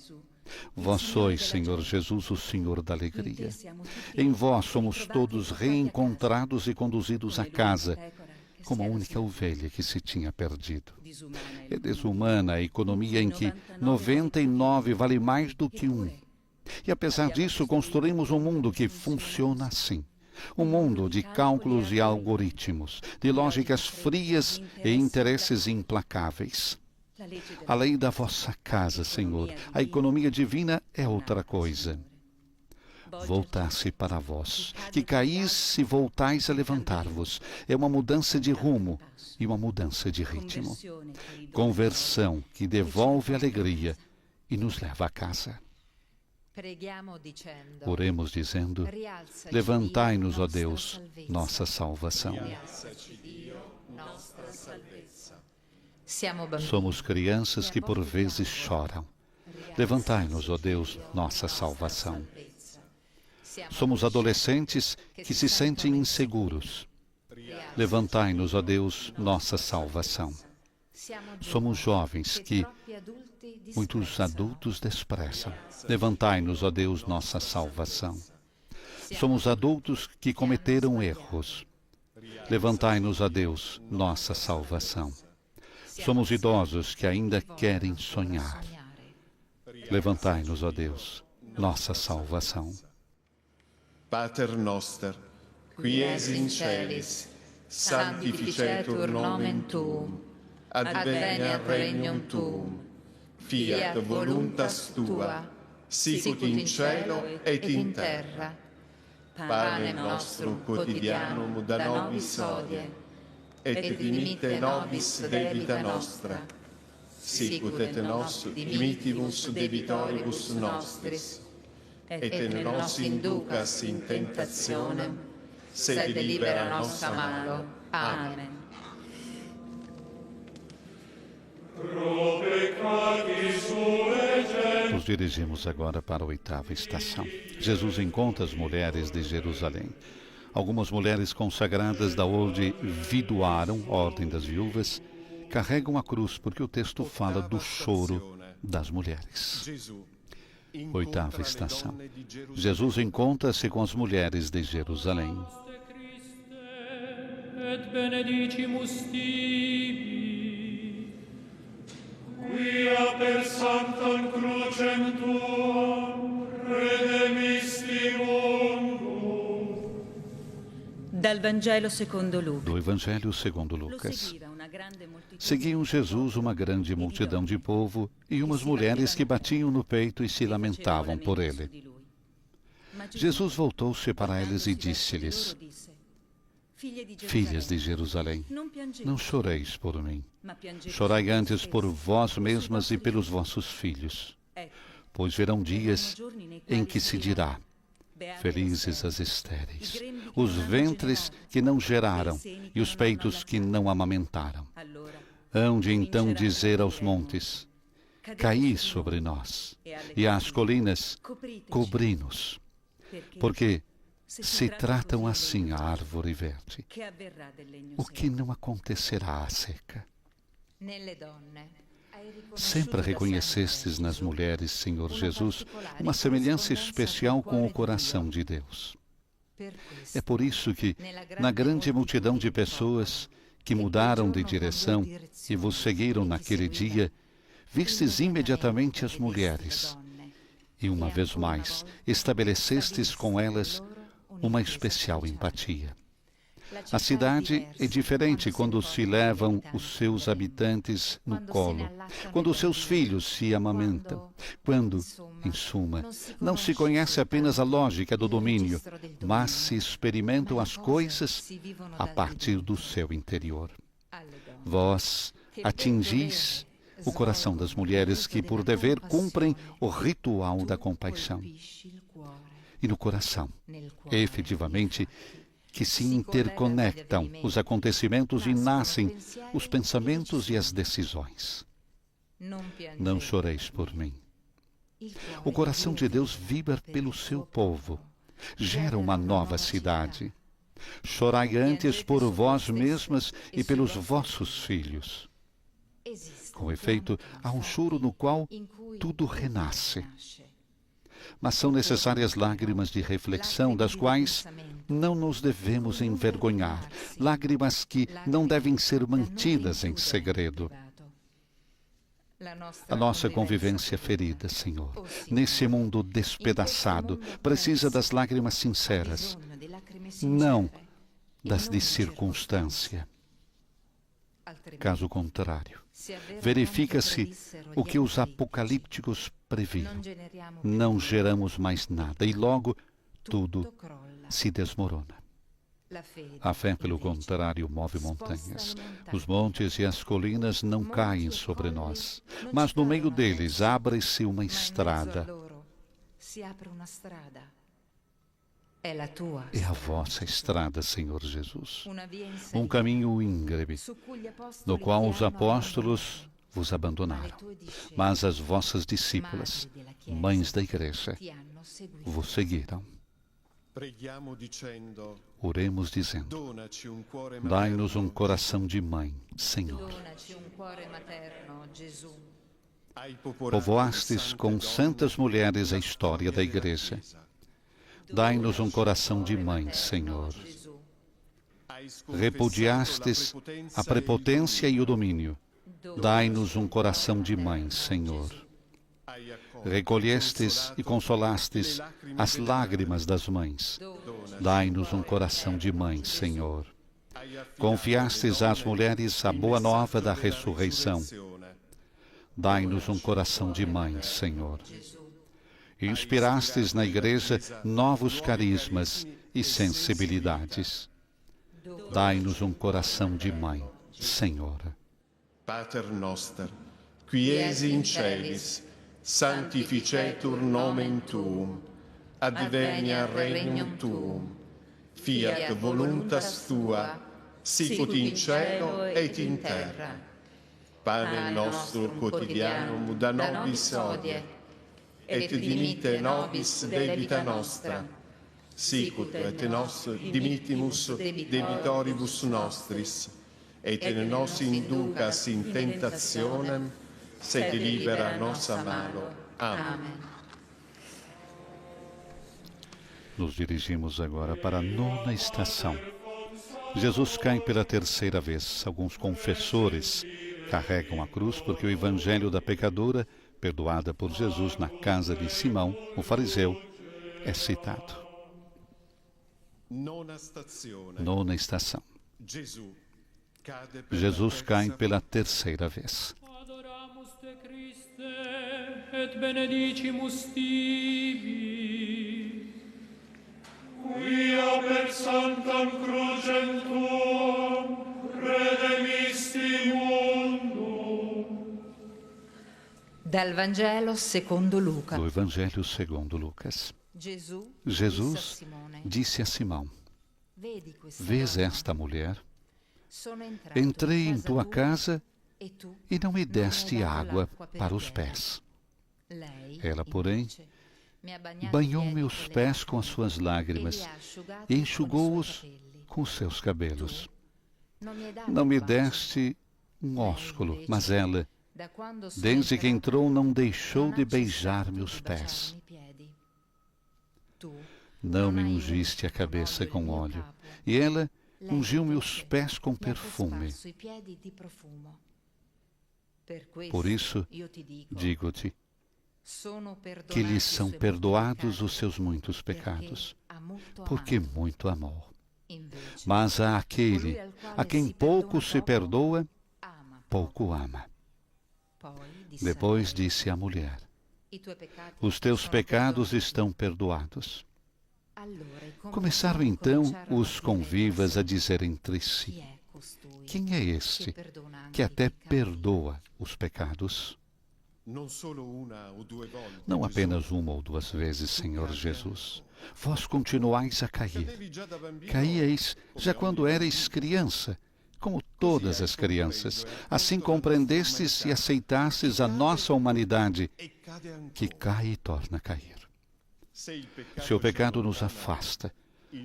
Vós sois, Senhor Jesus, o Senhor da alegria. Em vós somos todos reencontrados e conduzidos a casa, como a única ovelha que se tinha perdido. É desumana a economia em que 99 vale mais do que um. E apesar disso, construímos um mundo que funciona assim. Um mundo de cálculos e algoritmos, de lógicas frias e interesses implacáveis. A lei da vossa casa, Senhor, a economia divina é outra coisa. Voltar-se para vós, que caís e voltais a levantar-vos. É uma mudança de rumo e uma mudança de ritmo. Conversão que devolve alegria e nos leva a casa. Oremos dizendo: levantai-nos, ó Deus, nossa salvação. Somos crianças que por vezes choram. Levantai-nos, ó Deus, nossa salvação. Somos adolescentes que se sentem inseguros. Levantai-nos, ó Deus, nossa salvação. Somos jovens que muitos adultos desprezam. Levantai-nos, ó Deus, nossa salvação. Somos adultos que cometeram erros. Levantai-nos, ó Deus, nossa salvação. Somos idosos que ainda querem sonhar. Levantai-nos, ó Deus, nossa salvação. Pater noster, qui es in celis, sanctificetur nomen tuum, adveniat regnum tuum, fiat voluntas tua, sicut in cielo et in terra. Panem nostrum quotidianum da nobis hodie, et dimitte nobis debita nostra, sicut et nos dimittimus debitoribus nostris, et ne nos inducas in tentationem, sed libera nos a malo. Amen. Nos dirigimos agora para a 8ª estação. Jesus encontra as mulheres de Jerusalém. Algumas mulheres consagradas da ordem viduaram, ordem das viúvas, carregam a cruz porque o texto fala do choro das mulheres. 8ª estação. Jesus encontra-se com as mulheres de Jerusalém. Et benedicimus tibi. quia per sanctam crucem tuam redemisti mundo. Dal Vangelo secondo Luca. Do Evangelho segundo Lo Lucas. seguiva una grande moltitudine. Seguiam Jesus uma grande multidão de povo e umas mulheres que batiam no peito e se lamentavam por ele. Jesus voltou-se para eles e disse-lhes: Filhas de Jerusalém, não choreis por mim. Chorai antes por vós mesmas e pelos vossos filhos. Pois virão dias em que se dirá: felizes as estéreis, os ventres que não geraram e os peitos que não amamentaram. Hão de então dizer aos montes: caí sobre nós, e às colinas: cobri-nos. Porque se tratam assim a árvore verde, o que não acontecerá à seca? Sempre reconhecestes nas mulheres, Senhor Jesus, uma semelhança especial com o coração de Deus. É por isso que, na grande multidão de pessoas que mudaram de direção e vos seguiram naquele dia, vistes imediatamente as mulheres, e uma vez mais estabelecestes com elas uma especial empatia. A cidade é diferente quando se levam os seus habitantes no colo, quando os seus filhos se amamentam, quando, em suma, não se conhece apenas a lógica do domínio, mas se experimentam as coisas a partir do seu interior. Vós atingis o coração das mulheres que, por dever, cumprem o ritual da compaixão. E no coração, efetivamente, que se interconectam os acontecimentos e nascem os pensamentos e as decisões. Não choreis por mim. O coração de Deus vibra pelo seu povo, gera uma nova cidade. Chorai antes por vós mesmas e pelos vossos filhos. Com efeito, há um choro no qual tudo renasce. Mas são necessárias lágrimas de reflexão, das quais não nos devemos envergonhar, lágrimas que não devem ser mantidas em segredo. A nossa convivência ferida, Senhor, nesse mundo despedaçado, precisa das lágrimas sinceras, não das de circunstância. Caso contrário, verifica-se o que os apocalípticos previram. Não geramos mais nada e logo tudo se desmorona. A fé, pelo contrário, move montanhas. Os montes e as colinas não caem sobre nós, mas no meio deles abre-se uma estrada. É a vossa estrada, Senhor Jesus, um caminho íngreme, no qual os apóstolos vos abandonaram, mas as vossas discípulas, mães da Igreja, vos seguiram. Oremos dizendo: dai-nos um coração de mãe, Senhor. Povoastes com santas mulheres a história da Igreja. Dai-nos um coração de mãe, Senhor. Repudiastes a prepotência e o domínio. Dai-nos um coração de mãe, Senhor. Recolhestes e consolastes as lágrimas das mães. Dai-nos um coração de mãe, Senhor. Confiastes às mulheres a boa nova da ressurreição. Dai-nos um coração de mãe, Senhor. Inspirastes na Igreja novos carismas e sensibilidades. Dai-nos um coração de mãe, Senhor. Pater noster, qui es in celis, sanctificetur nomen tuum, advenia regnum tuum, fiat voluntas tua, sicut in cielo et in terra. Pane nostrum quotidianum da nobis hodie, et dimitte nobis debita nostra, sicut et nos dimittimus debitoribus nostris, et ne nos inducas in tentationem, sed libera nos a malo. Amém. Nos dirigimos agora para a 9ª estação. Jesus cai pela 3ª vez. Alguns confessores carregam a cruz porque o evangelho da pecadora, perdoada por Jesus na casa de Simão, o fariseu, é citado. Nona estação. Jesus cai pela terceira vez. Adoramus te Christe et benedicimus tibi. Quia per sanctam crucem tuam redemisti mundum. Dal Vangelo secondo Luca. Do Evangelho segundo Lucas. Jesus disse a Simão: Vês esta mulher? Entrei em tua casa e não me deste água para os pés. Ela, porém, banhou meus pés com as suas lágrimas e enxugou-os com os seus cabelos. Não me deste um ósculo, mas ela, desde que entrou, não deixou de beijar meus pés. Não me ungiste a cabeça com óleo, e ela ungiu meus pés com perfume. Por isso, digo-te, que lhes são perdoados os seus muitos pecados, porque muito amou. Mas a aquele a quem pouco se perdoa, pouco ama. Depois disse à mulher: Os teus pecados estão perdoados. Começaram então os convivas a dizer entre si: Quem é este que até perdoa os pecados? Não apenas uma ou duas vezes, Senhor Jesus. Vós continuais a cair. Caíeis já quando erais criança, como todas as crianças. Assim compreendestes e aceitastes a nossa humanidade, que cai e torna a cair. Se o pecado nos afasta,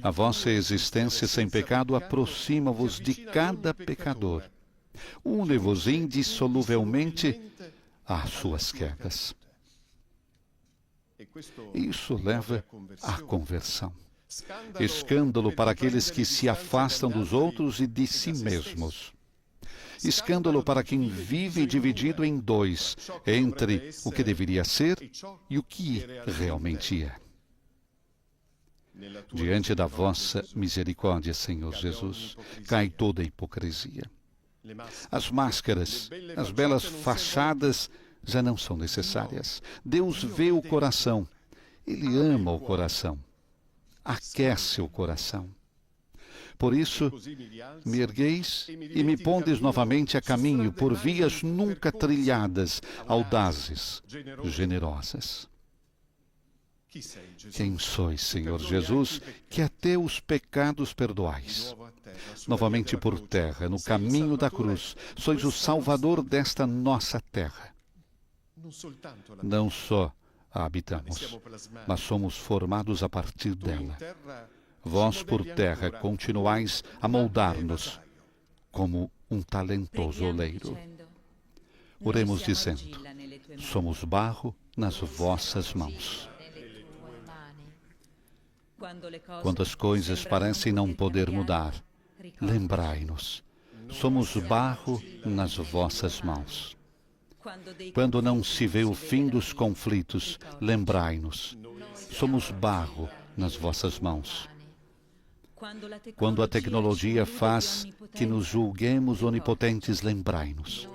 a vossa existência sem pecado aproxima-vos de cada pecador. Une-vos indissoluvelmente às suas quedas. Isso leva à conversão. Escândalo para aqueles que se afastam dos outros e de si mesmos. Escândalo para quem vive dividido em dois, entre o que deveria ser e o que realmente é. Diante da vossa misericórdia, Senhor Jesus, cai toda a hipocrisia. As máscaras, as belas fachadas já não são necessárias. Deus vê o coração. Ele ama o coração. Aquece o coração. Por isso, me ergueis e me pondes novamente a caminho por vias nunca trilhadas, audazes, generosas. Quem sois, Senhor Jesus, que até os pecados perdoais? Novamente por terra, no caminho da cruz, sois o Salvador desta nossa terra. Não só a habitamos, mas somos formados a partir dela. Vós, por terra, continuais a moldar-nos como um talentoso oleiro. Oremos dizendo: somos barro nas vossas mãos. Quando as coisas parecem não poder mudar, lembrai-nos, somos barro nas vossas mãos. Quando não se vê o fim dos conflitos, lembrai-nos, somos barro nas vossas mãos. Quando a tecnologia faz que nos julguemos onipotentes, lembrai-nos,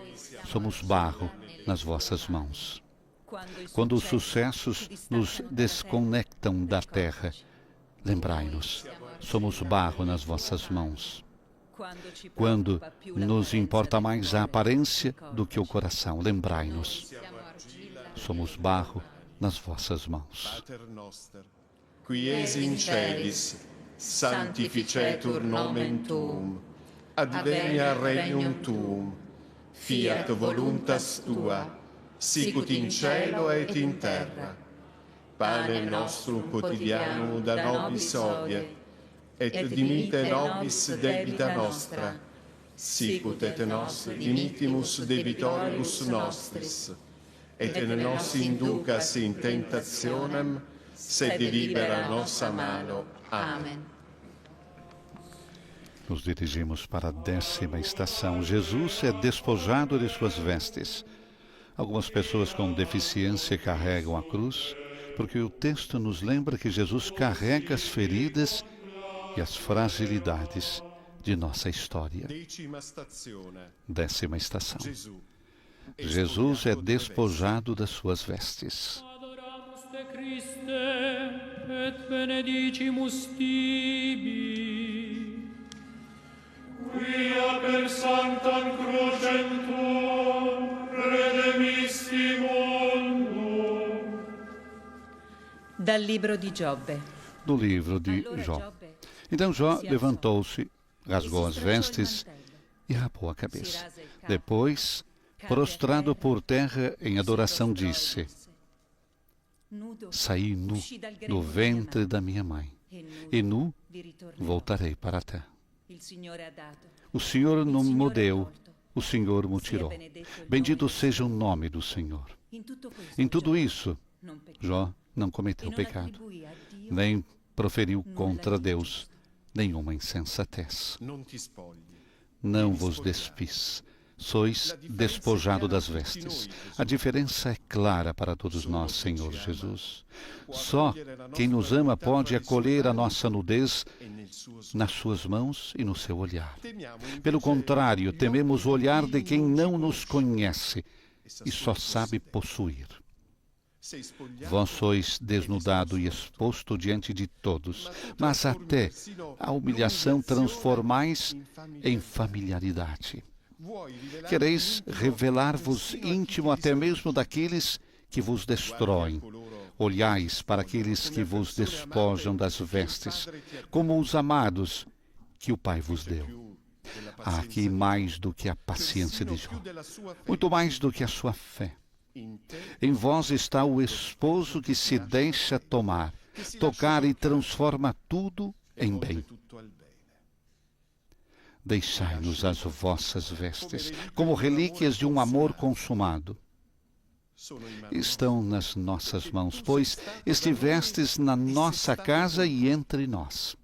somos barro nas vossas mãos. Quando os sucessos nos desconectam da terra, lembrai-nos, somos barro nas vossas mãos. Quando nos importa mais a aparência do que o coração, lembrai-nos, somos barro nas vossas mãos. Qui es in celis, sanctificetur nomen tuum, advenia regnum tuum, fiat voluntas tua, sicut in cielo et in terra. Pane nostrum quotidianum da nobis hodie, et dimitte nobis debita nostra, sicut et nos dimittimus debitoribus nostris, et ne nos inducas in tentationem, sed libera nos a malo. Amen. Nos dirigimos para a 10ª estação. Jesus é despojado de suas vestes. Algumas pessoas com deficiência carregam a cruz, porque o texto nos lembra que Jesus carrega as feridas e as fragilidades de nossa história. 10ª estação. Jesus é despojado das suas vestes. Adoramus te Christe, et benedicimus tibi. Quia per sanctam crucem tuam redemisti mundum. Dal libro di Giobbe. Do livro de Allora Jó. Giobbe Então Jó si levantou-se, rasgou as alzò e si vestes stracciò il mantello. e rapou a cabeça. Si rase il capo. Depois, prostrado por terra em adoração, disse: Saí nu do ventre da minha mãe, e nu voltarei para a terra. O Senhor não me deu, o Senhor me tirou. Bendito seja o nome do Senhor. Em tudo isso, Jó não cometeu pecado, nem proferiu contra Deus nenhuma insensatez. Não vos despis, sois despojado das vestes. A diferença é clara para todos nós, Senhor Jesus. Só quem nos ama pode acolher a nossa nudez nas suas mãos e no seu olhar. Pelo contrário, tememos o olhar de quem não nos conhece e só sabe possuir. Vós sois desnudado e exposto diante de todos, mas até a humilhação transformais em familiaridade. Quereis revelar-vos íntimo até mesmo daqueles que vos destroem. Olhais para aqueles que vos despojam das vestes, como os amados que o Pai vos deu. Há aqui mais do que a paciência de Jó, muito mais do que a sua fé. Em vós está o esposo que se deixa tomar, tocar e transforma tudo em bem. Deixai-nos as vossas vestes, como relíquias de um amor consumado. Estão nas nossas mãos, pois estivestes na nossa casa e entre nós.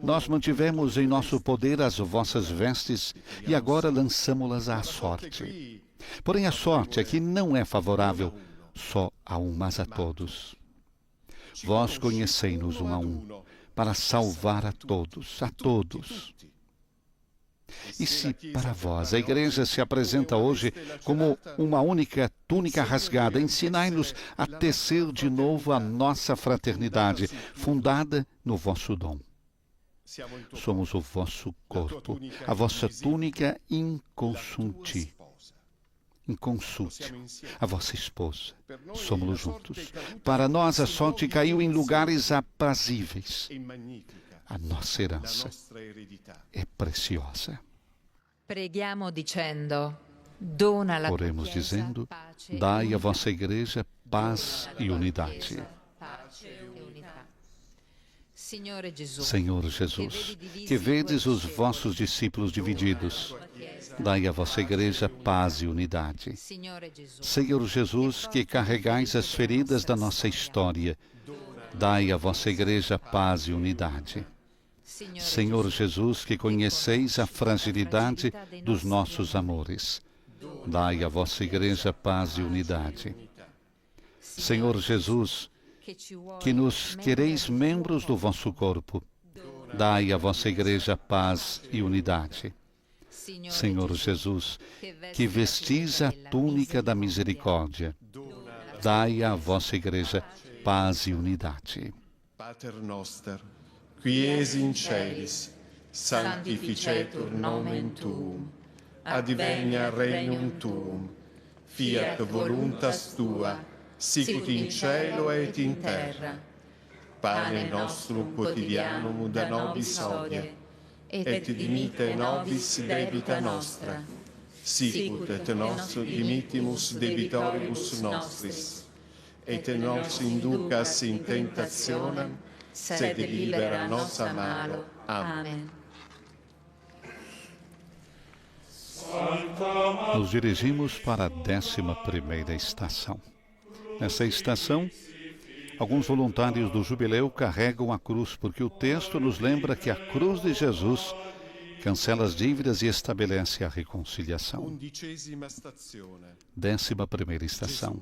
Nós mantivemos em nosso poder as vossas vestes e agora lançamo-las à sorte. Porém, a sorte aqui não é favorável só a um, mas a todos. Vós conhecei-nos um a um, para salvar a todos, a todos. E se para vós a Igreja se apresenta hoje como uma única túnica rasgada, ensinai-nos a tecer de novo a nossa fraternidade, fundada no vosso dom. Somos o vosso corpo, a vossa túnica inconsulti. Inconsulte, a vossa esposa. Somos juntos. Para nós a sorte caiu em lugares aprazíveis. A nossa herança é preciosa. Oremos dizendo: dai à vossa Igreja paz e unidade. Senhor Jesus, que vedes os vossos discípulos divididos, dai à vossa Igreja paz e unidade. Senhor Jesus, que carregais as feridas da nossa história, dai à vossa Igreja paz e unidade. Senhor Jesus, que conheceis a fragilidade dos nossos amores, dai à vossa Igreja paz e unidade. Senhor Jesus, que nos quereis membros do vosso corpo, dai à vossa Igreja paz e unidade. Senhor Jesus, que vestis a túnica da misericórdia, dai à vossa Igreja paz e unidade. Pater noster, qui es in celis, sanctificetur nomen tuum, advenia regnum tuum, fiat voluntas tua, sicut in cielo et in terra. Pane nostrum quotidianum da nobis hodie, et dimitte nobis debita nostra, sicut et nos dimittimus debitoribus nostris, et nos inducas in tentationem, sed libera nos a malo. Amém. Nos dirigimos para a 11ª estação. Nessa estação, alguns voluntários do jubileu carregam a cruz, porque o texto nos lembra que a cruz de Jesus cancela as dívidas e estabelece a reconciliação. 11ª stazione. 11ª estação.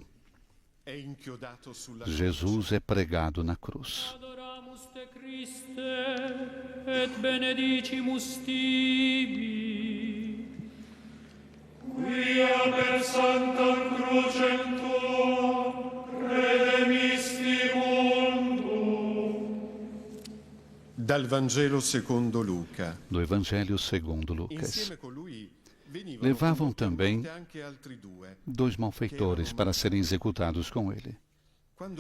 È inchiodato sulla Jesus é pregado na cruz. Adoramus te Christe, et benedicimus tibi. Quia per sanctam crucem tuam redemisti mundum. Dal Vangelo secondo Luca. Do Evangelho segundo Lucas. Insieme con lui venivano Levavam condotte também anche altri due. 2 malfeitores para serem executados com ele.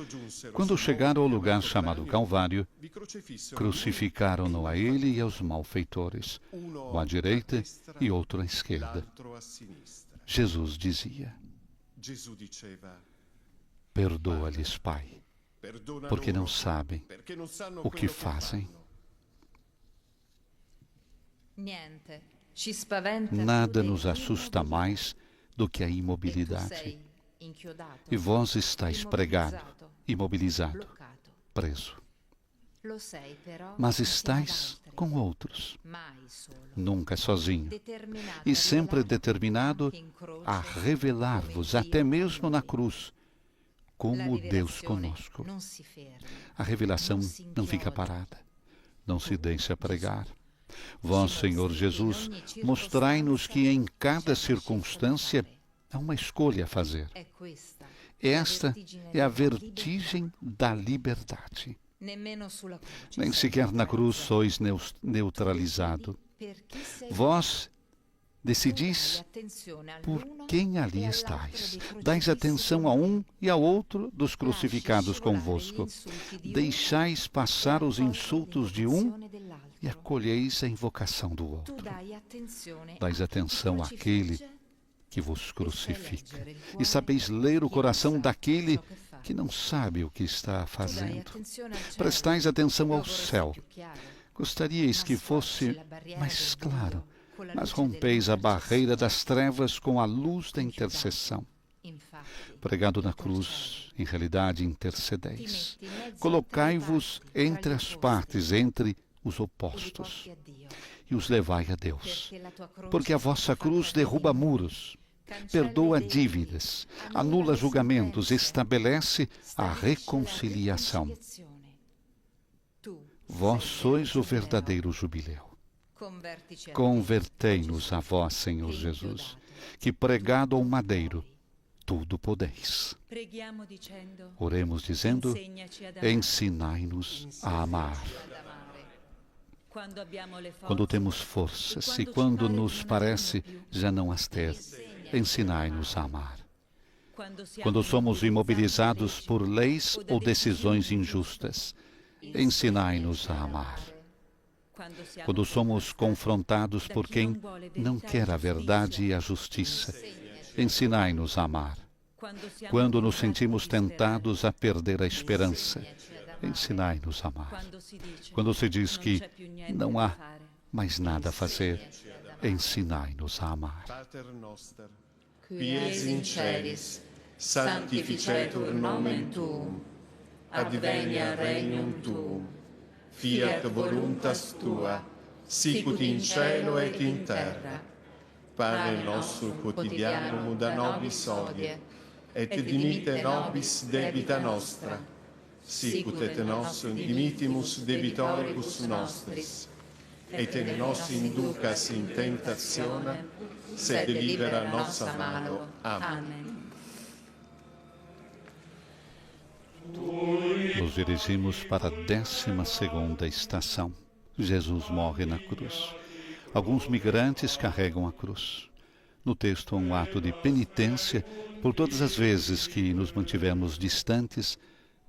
Giunsero Quando sul chegaram ao monte lugar chiamato chamado Calvário, vi crocifissero crucificaram-no a ele e aos malfeitores, uno um à direita destra, e outro à esquerda. l'altro a sinistra. Jesus dizia: Gesù diceva: perdoa-lhes, Pai, perdona porque não loro, sabem perché non sanno o que quello fazem. fanno. Niente ci spaventa Nada più nos assusta mais do que a e tu imobilidade. sei inchiodato, E vós estáis pregado, imobilizado, bloccato. preso. Lo sei però Mas insieme ad estáis altri, com outros, mai solo, nunca sozinho, determinato e a sempre rivelarti determinado anche in croce a revelar-vos, come Dio até mesmo con na noi. cruz, La como Deus rivelazione conosco. non si ferma. A revelação não fica parada, não se deixa pregar. Vós, Senhor Jesus, mostrai-nos que em cada circunstância há uma escolha a fazer. È questa Esta é a della vertigem da liberdade. nemmeno sulla croce Nem sei sequer na cruz neutralizzato. sois neutralizado. Per chi sei Vós tu decidis dai attenzione por all'uno quem ali e all'altro estáis. dei Dais crocifissi atenção a um e ao outro dos crucificados convosco. Deixais passar os insultos de um e acolheis a invocação do outro. Dais atenção àquele que vos crucifica. E sabeis ler o coração daquele que não sabe o que está fazendo. Prestais atenção ao céu. Gostaríeis que fosse mais claro, mas rompeis a barreira das trevas com a luz da intercessão. Pregado na cruz, em realidade intercedeis. Colocai-vos entre as partes, entre os opostos, e os levai a Deus. Porque a vossa cruz derruba muros, perdoa dívidas, anula julgamentos, estabelece a reconciliação. Vós sois o verdadeiro jubileu. Convertei-nos a vós, Senhor Jesus, que pregado ao madeiro, tudo podeis. Oremos dizendo: ensinai-nos a amar. Quando temos forças e quando nos parece já não as ter, ensinai-nos a amar. Quando somos imobilizados por leis ou decisões injustas, ensinai-nos a amar. Quando somos confrontados por quem não quer a verdade e a justiça, ensinai-nos a amar. Quando nos sentimos tentados a perder a esperança, ensinai-nos a amar. Quando se diz que não há mais nada a fazer, ensinai-nos a amar. Pater noster, qui es in celis, sanctificetur nomen tuum, adveniat regnum tuum, fiat voluntas tua, sicut in cielo et in terra. Pane nostro quotidianum da nobis hodie, et dimitte nobis debita nostra, sicut et nos dimittimus debitoribus nostris, et ne nos inducas in tentationem, sed libera nos a malo. Amen. Nos dirigimos para a 12ª estação. Jesus morre na cruz. Alguns migrantes carregam a cruz. No texto, um ato de penitência por todas as vezes que nos mantivemos distantes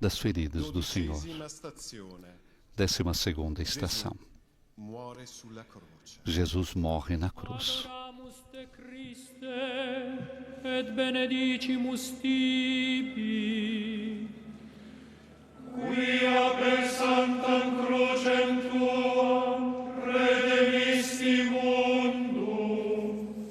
das feridas do Senhor. 12ª estação. Muore sulla croce. Jesus morre na cruz. Adoramus te Christe, et benedicimus tibi. Quia per sanctam crucem tuam redemisti mundum.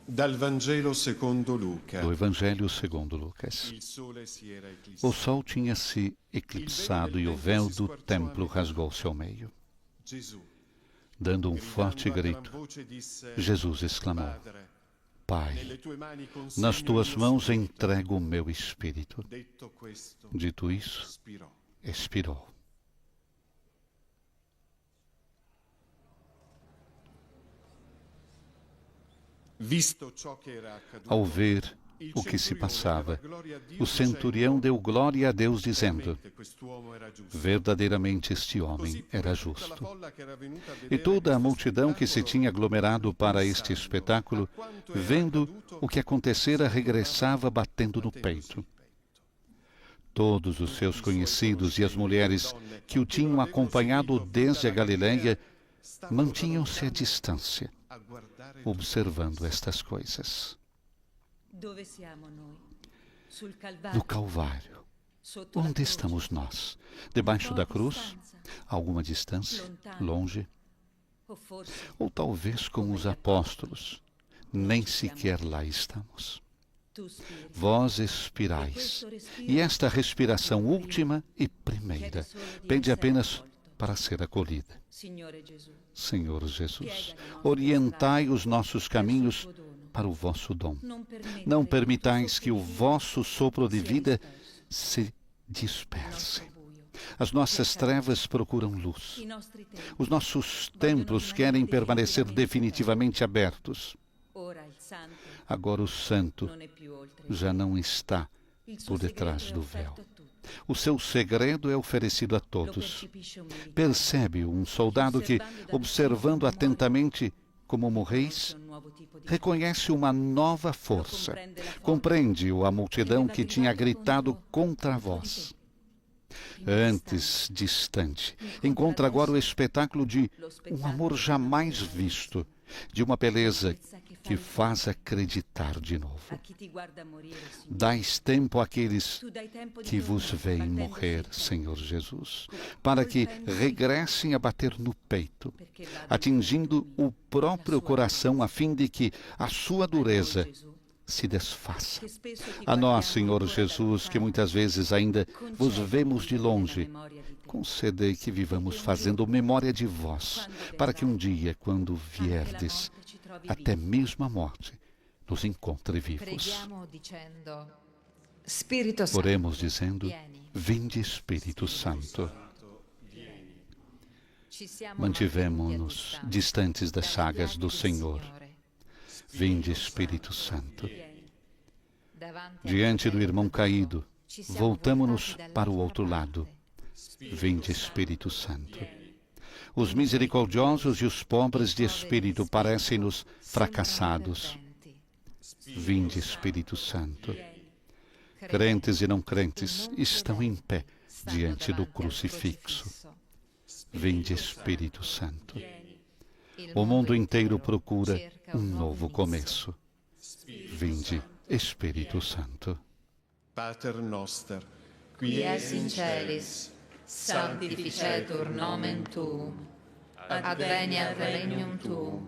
Dal Vangelo secondo Luca. Do Evangelho segundo Lucas. Il sole si era eclissato. O sol tinha se eclipsado e o véu do templo rasgou-se ao meio. Gesù, Dando um forte grito, Jesus exclamou: Pai, nas tuas mãos entrego o meu espírito. Dito isso, expirou. Ao ver o que se passava, o centurião deu glória a Deus, dizendo: verdadeiramente este homem era justo. E toda a multidão que se tinha aglomerado para este espetáculo, vendo o que acontecera, regressava batendo no peito. Todos os seus conhecidos e as mulheres que o tinham acompanhado desde a Galileia mantinham-se à distância, observando estas coisas. No Calvário. Onde estamos nós? Debaixo da cruz? A alguma distância? Longe? Ou talvez como os apóstolos, nem sequer lá estamos. Vós expirais, e esta respiração última e primeira pede apenas para ser acolhida. Senhor Jesus, orientai os nossos caminhos para o vosso dom. Não permitais que o vosso sopro de vida se disperse. As nossas trevas procuram luz. Os nossos templos querem permanecer definitivamente abertos. Agora o santo já não está por detrás do véu. O seu segredo é oferecido a todos. Percebe um soldado que, observando atentamente como morreis, reconhece uma nova força. Compreende-o a multidão que tinha gritado contra vós. Antes distante, encontra agora o espetáculo de um amor jamais visto, de uma beleza que faz acreditar de novo. Dais tempo àqueles que vos veem morrer, Senhor Jesus, para que regressem a bater no peito, atingindo o próprio coração, a fim de que a sua dureza se desfaça. A nós, Senhor Jesus, que muitas vezes ainda vos vemos de longe, concedei que vivamos fazendo memória de vós, para que um dia, quando vierdes, até mesmo a morte nos encontre vivos. Oremos dizendo: vinde, Espírito Santo. Mantivemo-nos distantes das chagas do Senhor. Vinde, Espírito Santo. Diante do irmão caído, voltamo-nos para o outro lado. Vinde, Espírito Santo. Os misericordiosos e os pobres de espírito parecem-nos fracassados. Vinde, Espírito Santo. Crentes e não crentes estão em pé diante do crucifixo. Vinde, Espírito Santo. O mundo inteiro procura um novo começo. Vinde, Espírito Santo. Pater noster, qui es in celis, sanctificetur nomen tuum, adveniat regnum tuum,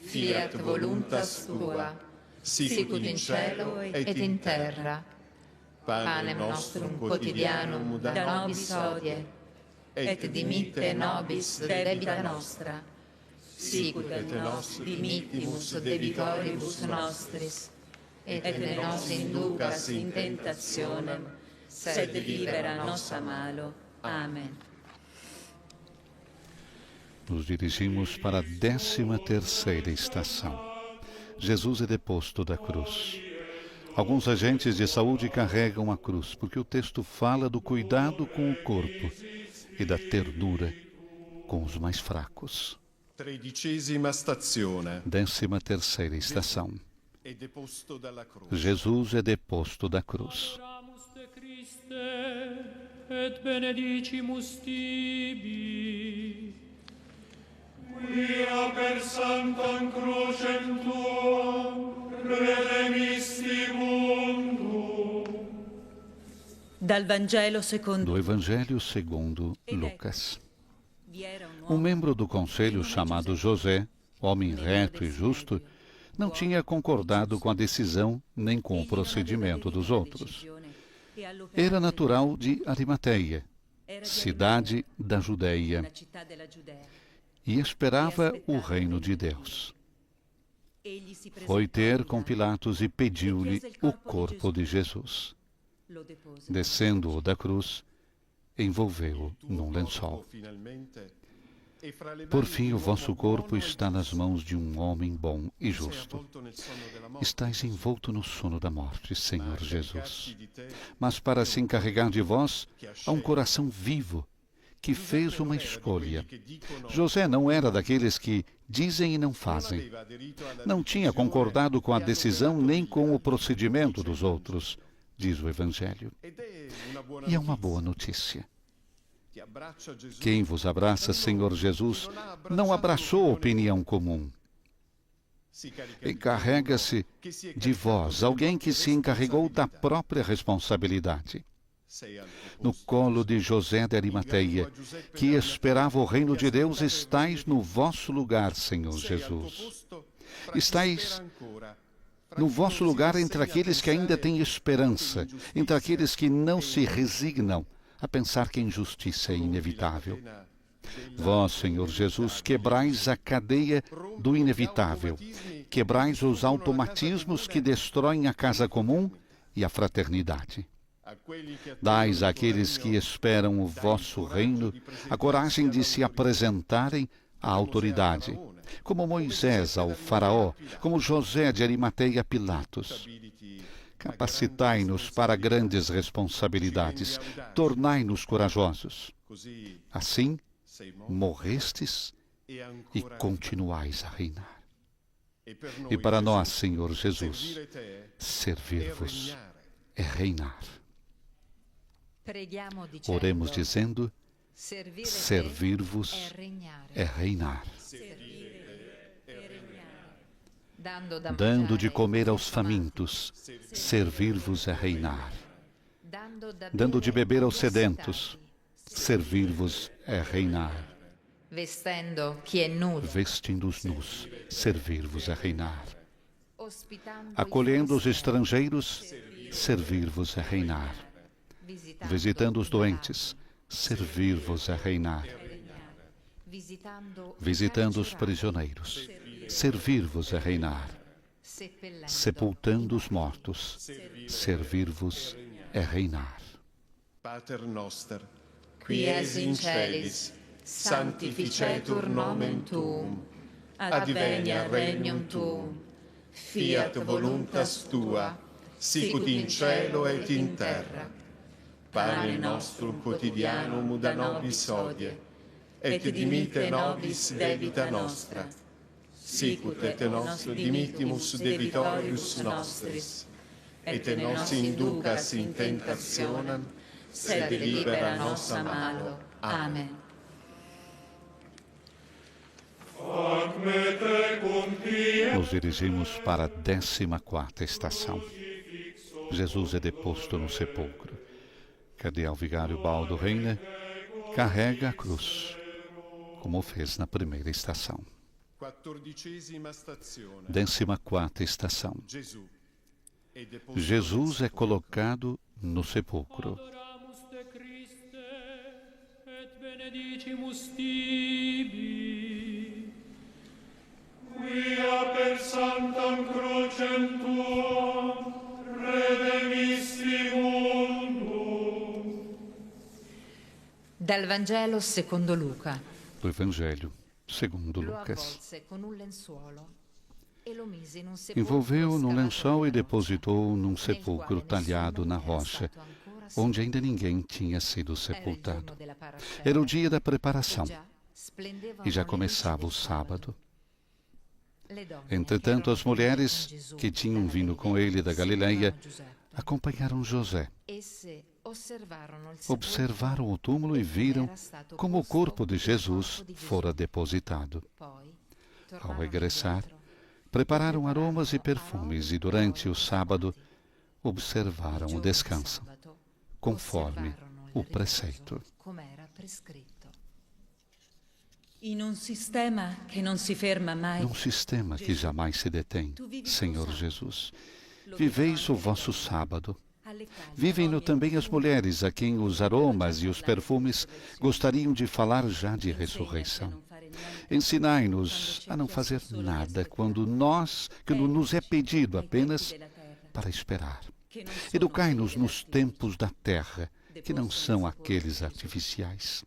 fiat voluntas tua, sicut in cielo et in terra. Panem nostrum quotidianum da nobis hodie, et dimitte nobis debita nostra, sicut et nos dimittimus debitoribus nostris, et ne nos inducas in tentationem, sed libera nos a malo. Amém. Nos dirigimos para a 13ª estação. Jesus é deposto da cruz. Alguns agentes de saúde carregam a cruz, porque o texto fala do cuidado com o corpo e da ternura com os mais fracos. 13ª stazione. 13ª estação. Jesus é deposto da cruz. Adoramus te Christe, et benedicimus tibi. Quia per sanctam crucem tuam redemisti mundum. Dal Vangelo secondo Do Evangelho segundo Lucas. Um membro do conselho chamado José, homem reto e justo, não tinha concordado com a decisão nem com o procedimento dos outros. Era natural de Arimateia, cidade da Judeia, e esperava o reino de Deus. Foi ter com Pilatos e pediu-lhe o corpo de Jesus. Descendo-o da cruz, envolveu-o num lençol. Por fim, o vosso corpo está nas mãos de um homem bom e justo. Estais envolto no sono da morte, Senhor Jesus. Mas para se encarregar de vós, há um coração vivo que fez uma escolha. José não era daqueles que dizem e não fazem. Não tinha concordado com a decisão nem com o procedimento dos outros, diz o Evangelho. E é uma boa notícia. Quem vos abraça, Senhor Jesus, não abraçou a opinião comum. Encarrega-se de vós, alguém que se encarregou da própria responsabilidade. No colo de José de Arimateia, que esperava o reino de Deus, estais no vosso lugar, Senhor Jesus. Estais no vosso lugar entre aqueles que ainda têm esperança, entre aqueles que não se resignam a pensar que a injustiça é inevitável. Vós, Senhor Jesus, quebrais a cadeia do inevitável, quebrais os automatismos que destroem a casa comum e a fraternidade. Dais àqueles que esperam o vosso reino a coragem de se apresentarem à autoridade, como Moisés ao faraó, como José de Arimateia a Pilatos. Capacitai-nos para grandes responsabilidades, tornai-nos corajosos. Assim, morrestes e continuais a reinar. E para nós, Senhor Jesus, servir-vos é reinar. Oremos dizendo: servir-vos é reinar. Dando de comer aos famintos, servir-vos é reinar. Dando de beber aos sedentos, servir-vos é reinar. Vestindo os nus, servir-vos é reinar. Acolhendo os estrangeiros, servir-vos é reinar. Visitando os doentes, servir-vos é reinar. Visitando os prisioneiros, servir-vos é reinar. Sepultando os mortos, servir-vos é reinar. Pater noster, qui es in celis, sanctificetur nomen tuum, adveniat regnum tuum, fiat voluntas tua, sicut in cielo et in terra. Pane nostrum quotidianum da nobis hodie, et dimitte nobis debita nostra, sicut et nos dimittimus debitorius nostris, et nos inducas in tentationem, sed libera nos a malo. Amen. Nos dirigimos para a 14ª estação. Jesus é deposto no sepulcro. Cardeal Vigário Baldo Reina carrega a cruz, como fez na primeira estação. 14ª estação. Jesus é colocado no sepulcro. Quia per sanctam crucem tuam redemisti mundum. Dal Vangelo secondo Luca. Do Evangelho segundo Lucas. Envolveu-o num lençol e depositou-o num sepulcro talhado na rocha, onde ainda ninguém tinha sido sepultado. Era o dia da preparação e já começava o sábado. Entretanto, as mulheres que tinham vindo com ele da Galileia acompanharam José. Observaram o túmulo e viram como o corpo de Jesus fora depositado. Ao regressar, prepararam aromas e perfumes e durante o sábado observaram o descanso, conforme o preceito. Num sistema que não se ferma mais. Num sistema que jamais se detém, Senhor Jesus, viveis o vosso sábado. Vivem-no também as mulheres, a quem os aromas e os perfumes gostariam de falar já de ressurreição. Ensinai-nos a não fazer nada quando nos é pedido apenas para esperar. Educai-nos nos tempos da terra, que não são aqueles artificiais.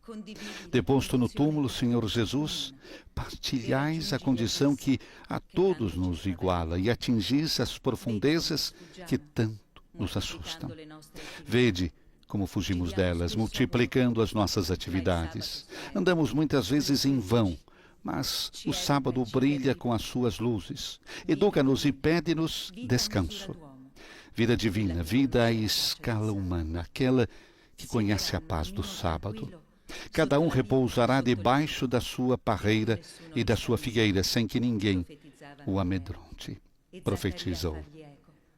Deposto no túmulo, Senhor Jesus, partilhais a condição que a todos nos iguala e atingis as profundezas que tanto nos assustam. Vede como fugimos delas, multiplicando as nossas atividades. Andamos muitas vezes em vão, mas o sábado brilha com as suas luzes. Educa-nos e pede-nos descanso. Vida divina, vida à escala humana, aquela que conhece a paz do sábado. Cada um repousará debaixo da sua parreira e da sua figueira, sem que ninguém o amedronte. Profetizou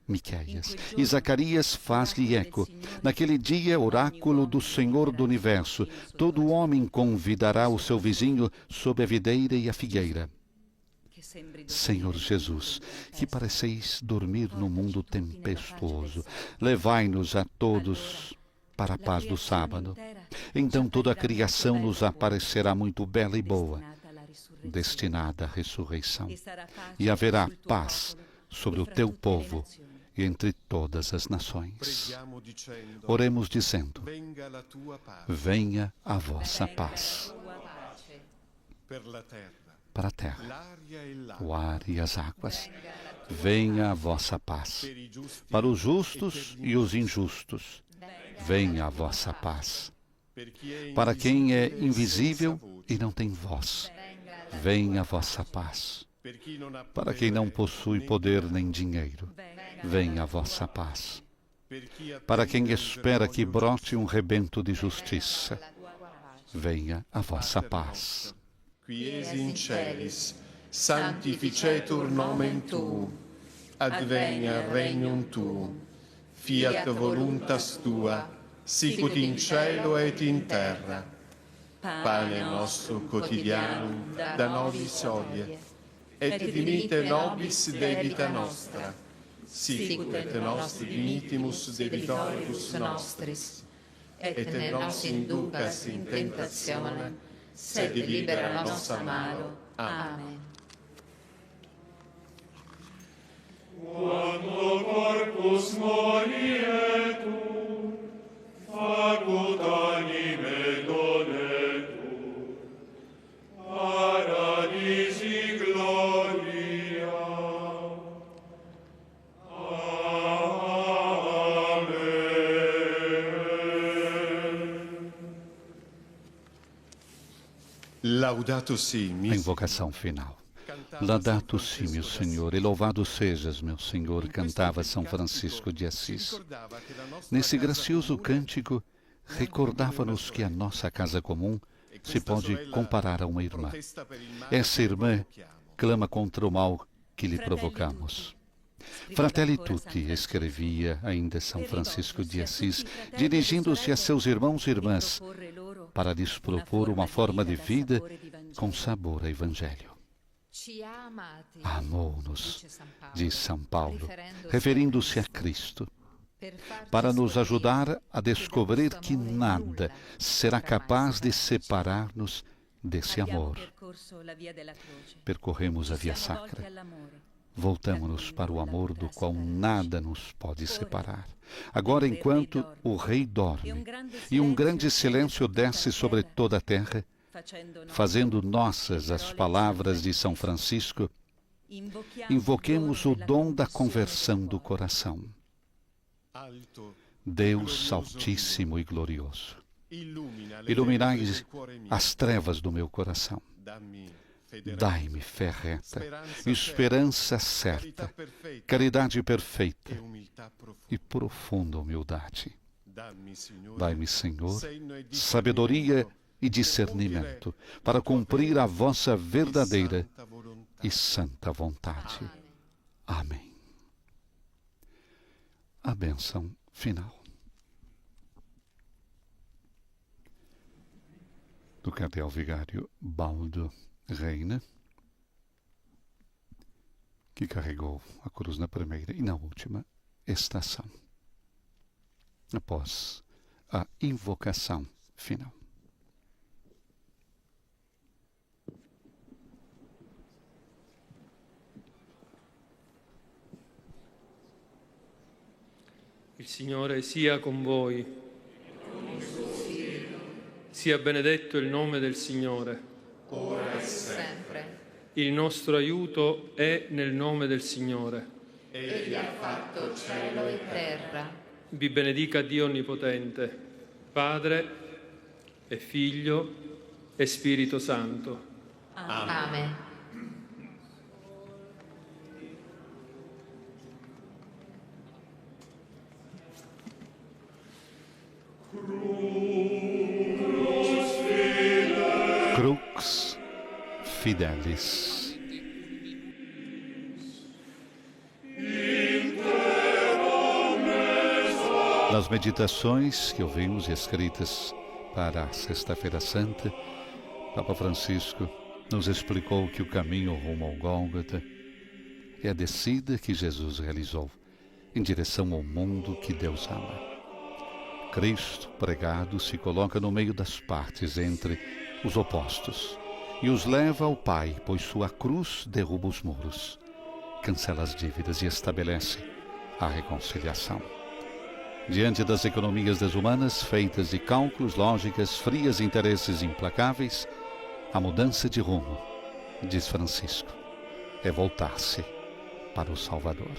Miqueias. E Zacarias faz-lhe eco. Naquele dia, oráculo do Senhor do Universo, todo homem convidará o seu vizinho sob a videira e a figueira. Senhor Jesus, que pareceis dormir no mundo tempestuoso, levai-nos a todos para a paz do sábado. Então toda a criação nos aparecerá muito bela e boa, destinada à ressurreição. E haverá paz sobre o teu povo e entre todas as nações. Oremos dizendo: venha a vossa paz. Para a terra, o ar e as águas, venha a vossa paz. Para os justos e os injustos, venha a vossa paz. Para quem é invisível e não tem voz, venha a vossa paz. Para quem não possui poder nem dinheiro, venha a vossa paz. Para quem espera que brote um rebento de justiça, venha a vossa paz. Quies in celis, sanctificetur nomen tuum, advenia regnum tuum, fiat voluntas tua, sicut in cielo et in terra. Pane nostrum quotidianum da nobis hodie, et dimitte nobis debita nostra, sicut et nos dimittimus debitoribus nostris, et ne nos inducas in tentatione, sed libera nos a malo. Amen. Quando corpus morietur, facut anime donetur, paradisi gloria. Amen. Laudato si, A invocação final. Laudato si, meu Senhor, e louvado sejas, meu Senhor, cantava São Francisco de Assis. Nesse gracioso cântico, recordava-nos que a nossa casa comum se pode comparar a uma irmã. Essa irmã clama contra o mal que lhe provocamos. Fratelli tutti, escrevia ainda São Francisco de Assis, dirigindo-se a seus irmãos e irmãs, para lhes propor uma forma de vida com sabor ao Evangelho. Amou-nos, diz São Paulo, referindo-se a Cristo, para nos ajudar a descobrir que nada será capaz de separar-nos desse amor. Percorremos a via sacra. Voltamo-nos para o amor do qual nada nos pode separar. Agora, enquanto o Rei dorme e um grande silêncio desce sobre toda a terra, fazendo nossas as palavras de São Francisco, invoquemos o dom da conversão do coração. Deus Altíssimo e Glorioso, iluminai as trevas do meu coração. Dai-me fé reta, esperança certa, caridade perfeita e profunda humildade. Dai-me, Senhor, sabedoria e discernimento para cumprir a vossa verdadeira e santa vontade. Amém. A bênção final. Do cardeal vigário Baldo Reina, que carregou a cruz na primeira e na última estação, após a invocação final. Il Signore sia con voi. Sia benedetto il nome del Signore. ora e sempre. Il nostro aiuto è nel nome del Signore. Egli ha fatto cielo e terra. Vi benedica Dio Onnipotente, Padre e Figlio e Spirito Santo. Amen. Crux Fidelis. Nas meditações que ouvimos e escritas para a Sexta-feira Santa, Papa Francisco nos explicou que o caminho rumo ao Gólgota é a descida que Jesus realizou em direção ao mundo que Deus ama. Cristo, pregado, se coloca no meio das partes entre os opostos e os leva ao Pai, pois sua cruz derruba os muros, cancela as dívidas e estabelece a reconciliação. Diante das economias desumanas, feitas de cálculos, lógicas, frias e interesses implacáveis, a mudança de rumo, diz Francisco, é voltar-se para o Salvador.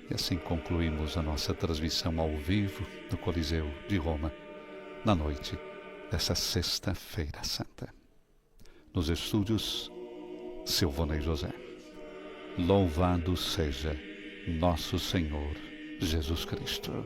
E assim concluímos a nossa transmissão ao vivo no Coliseu de Roma, na noite dessa Sexta-feira Santa. Nos estúdios, Silvana e José. Louvado seja nosso Senhor Jesus Cristo.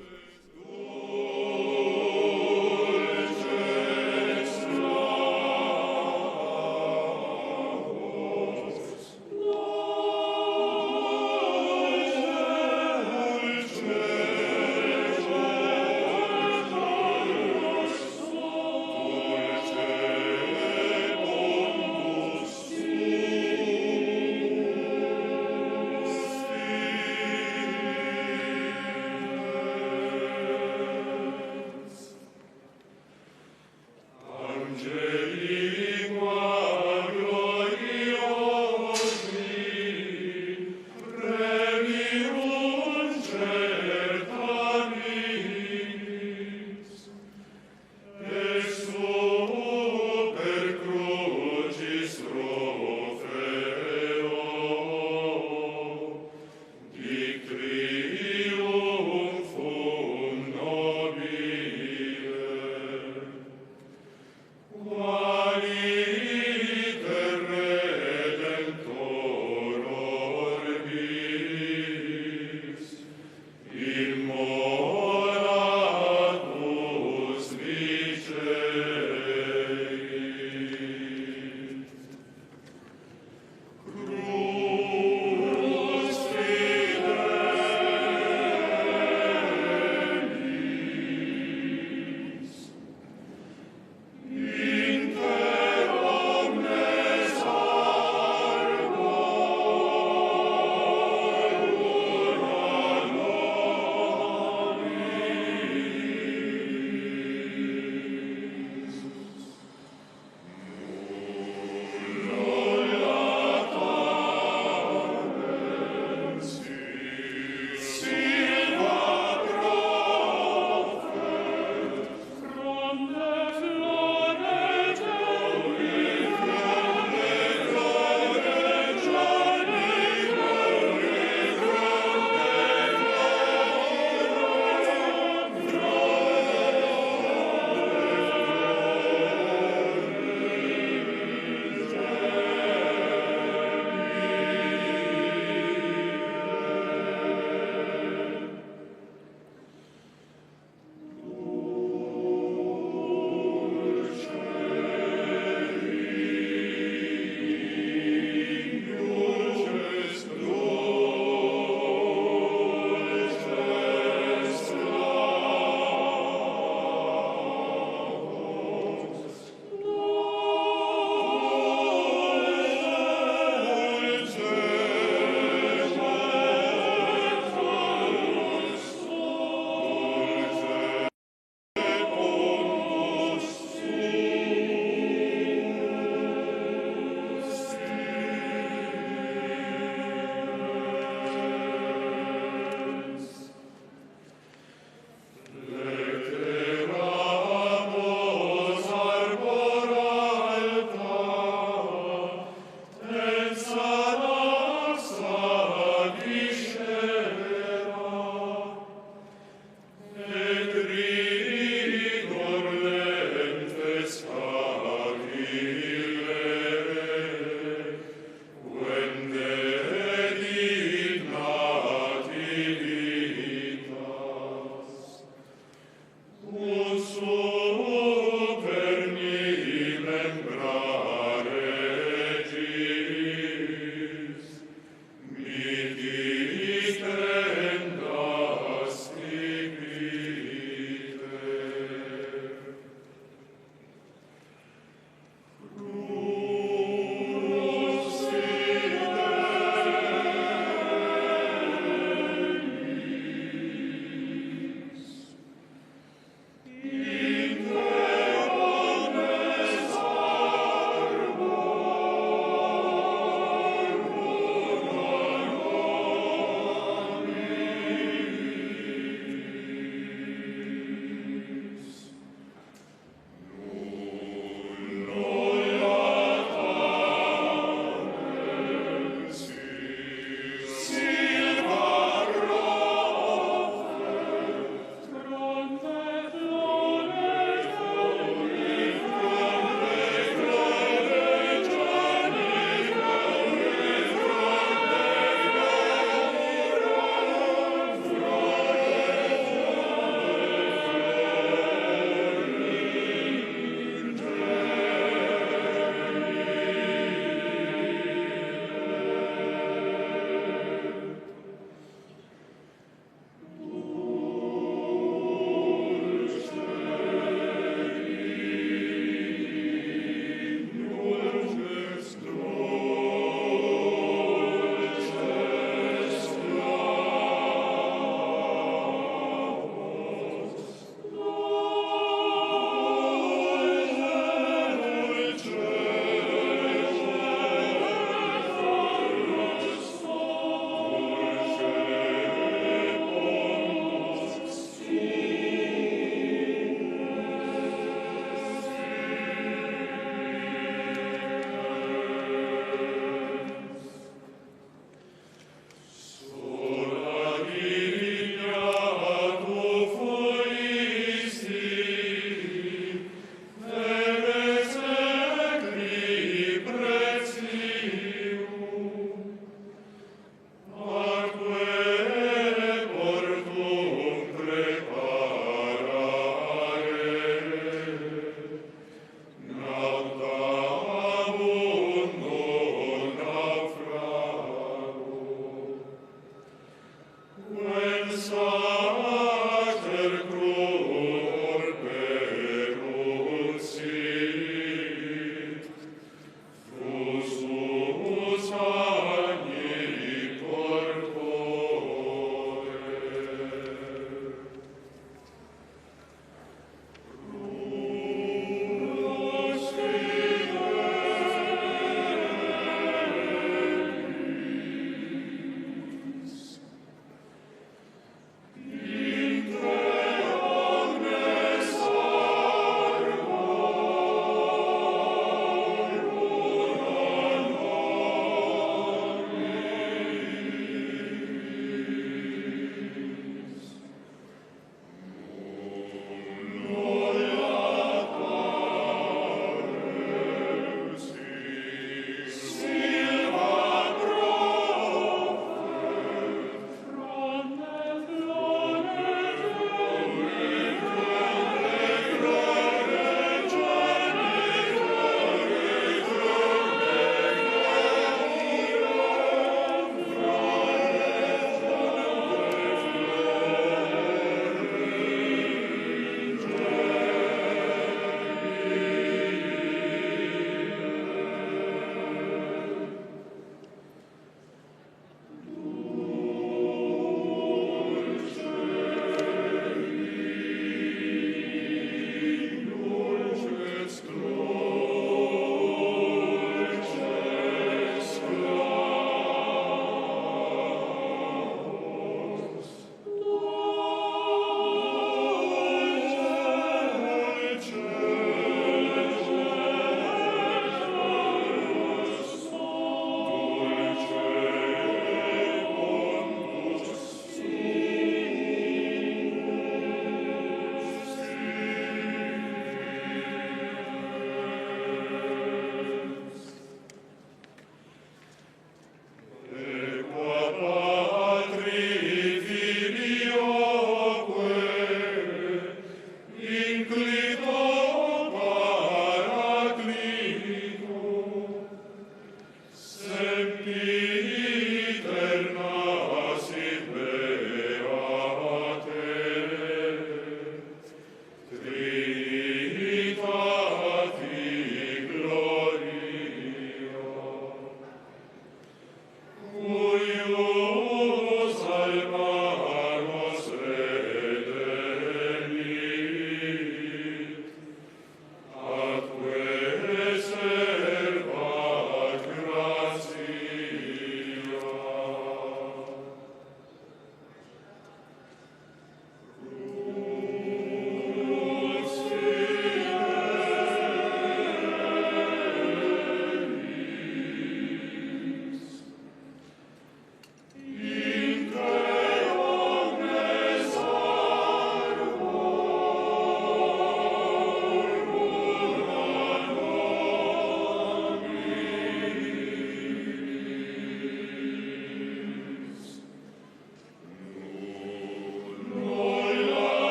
qui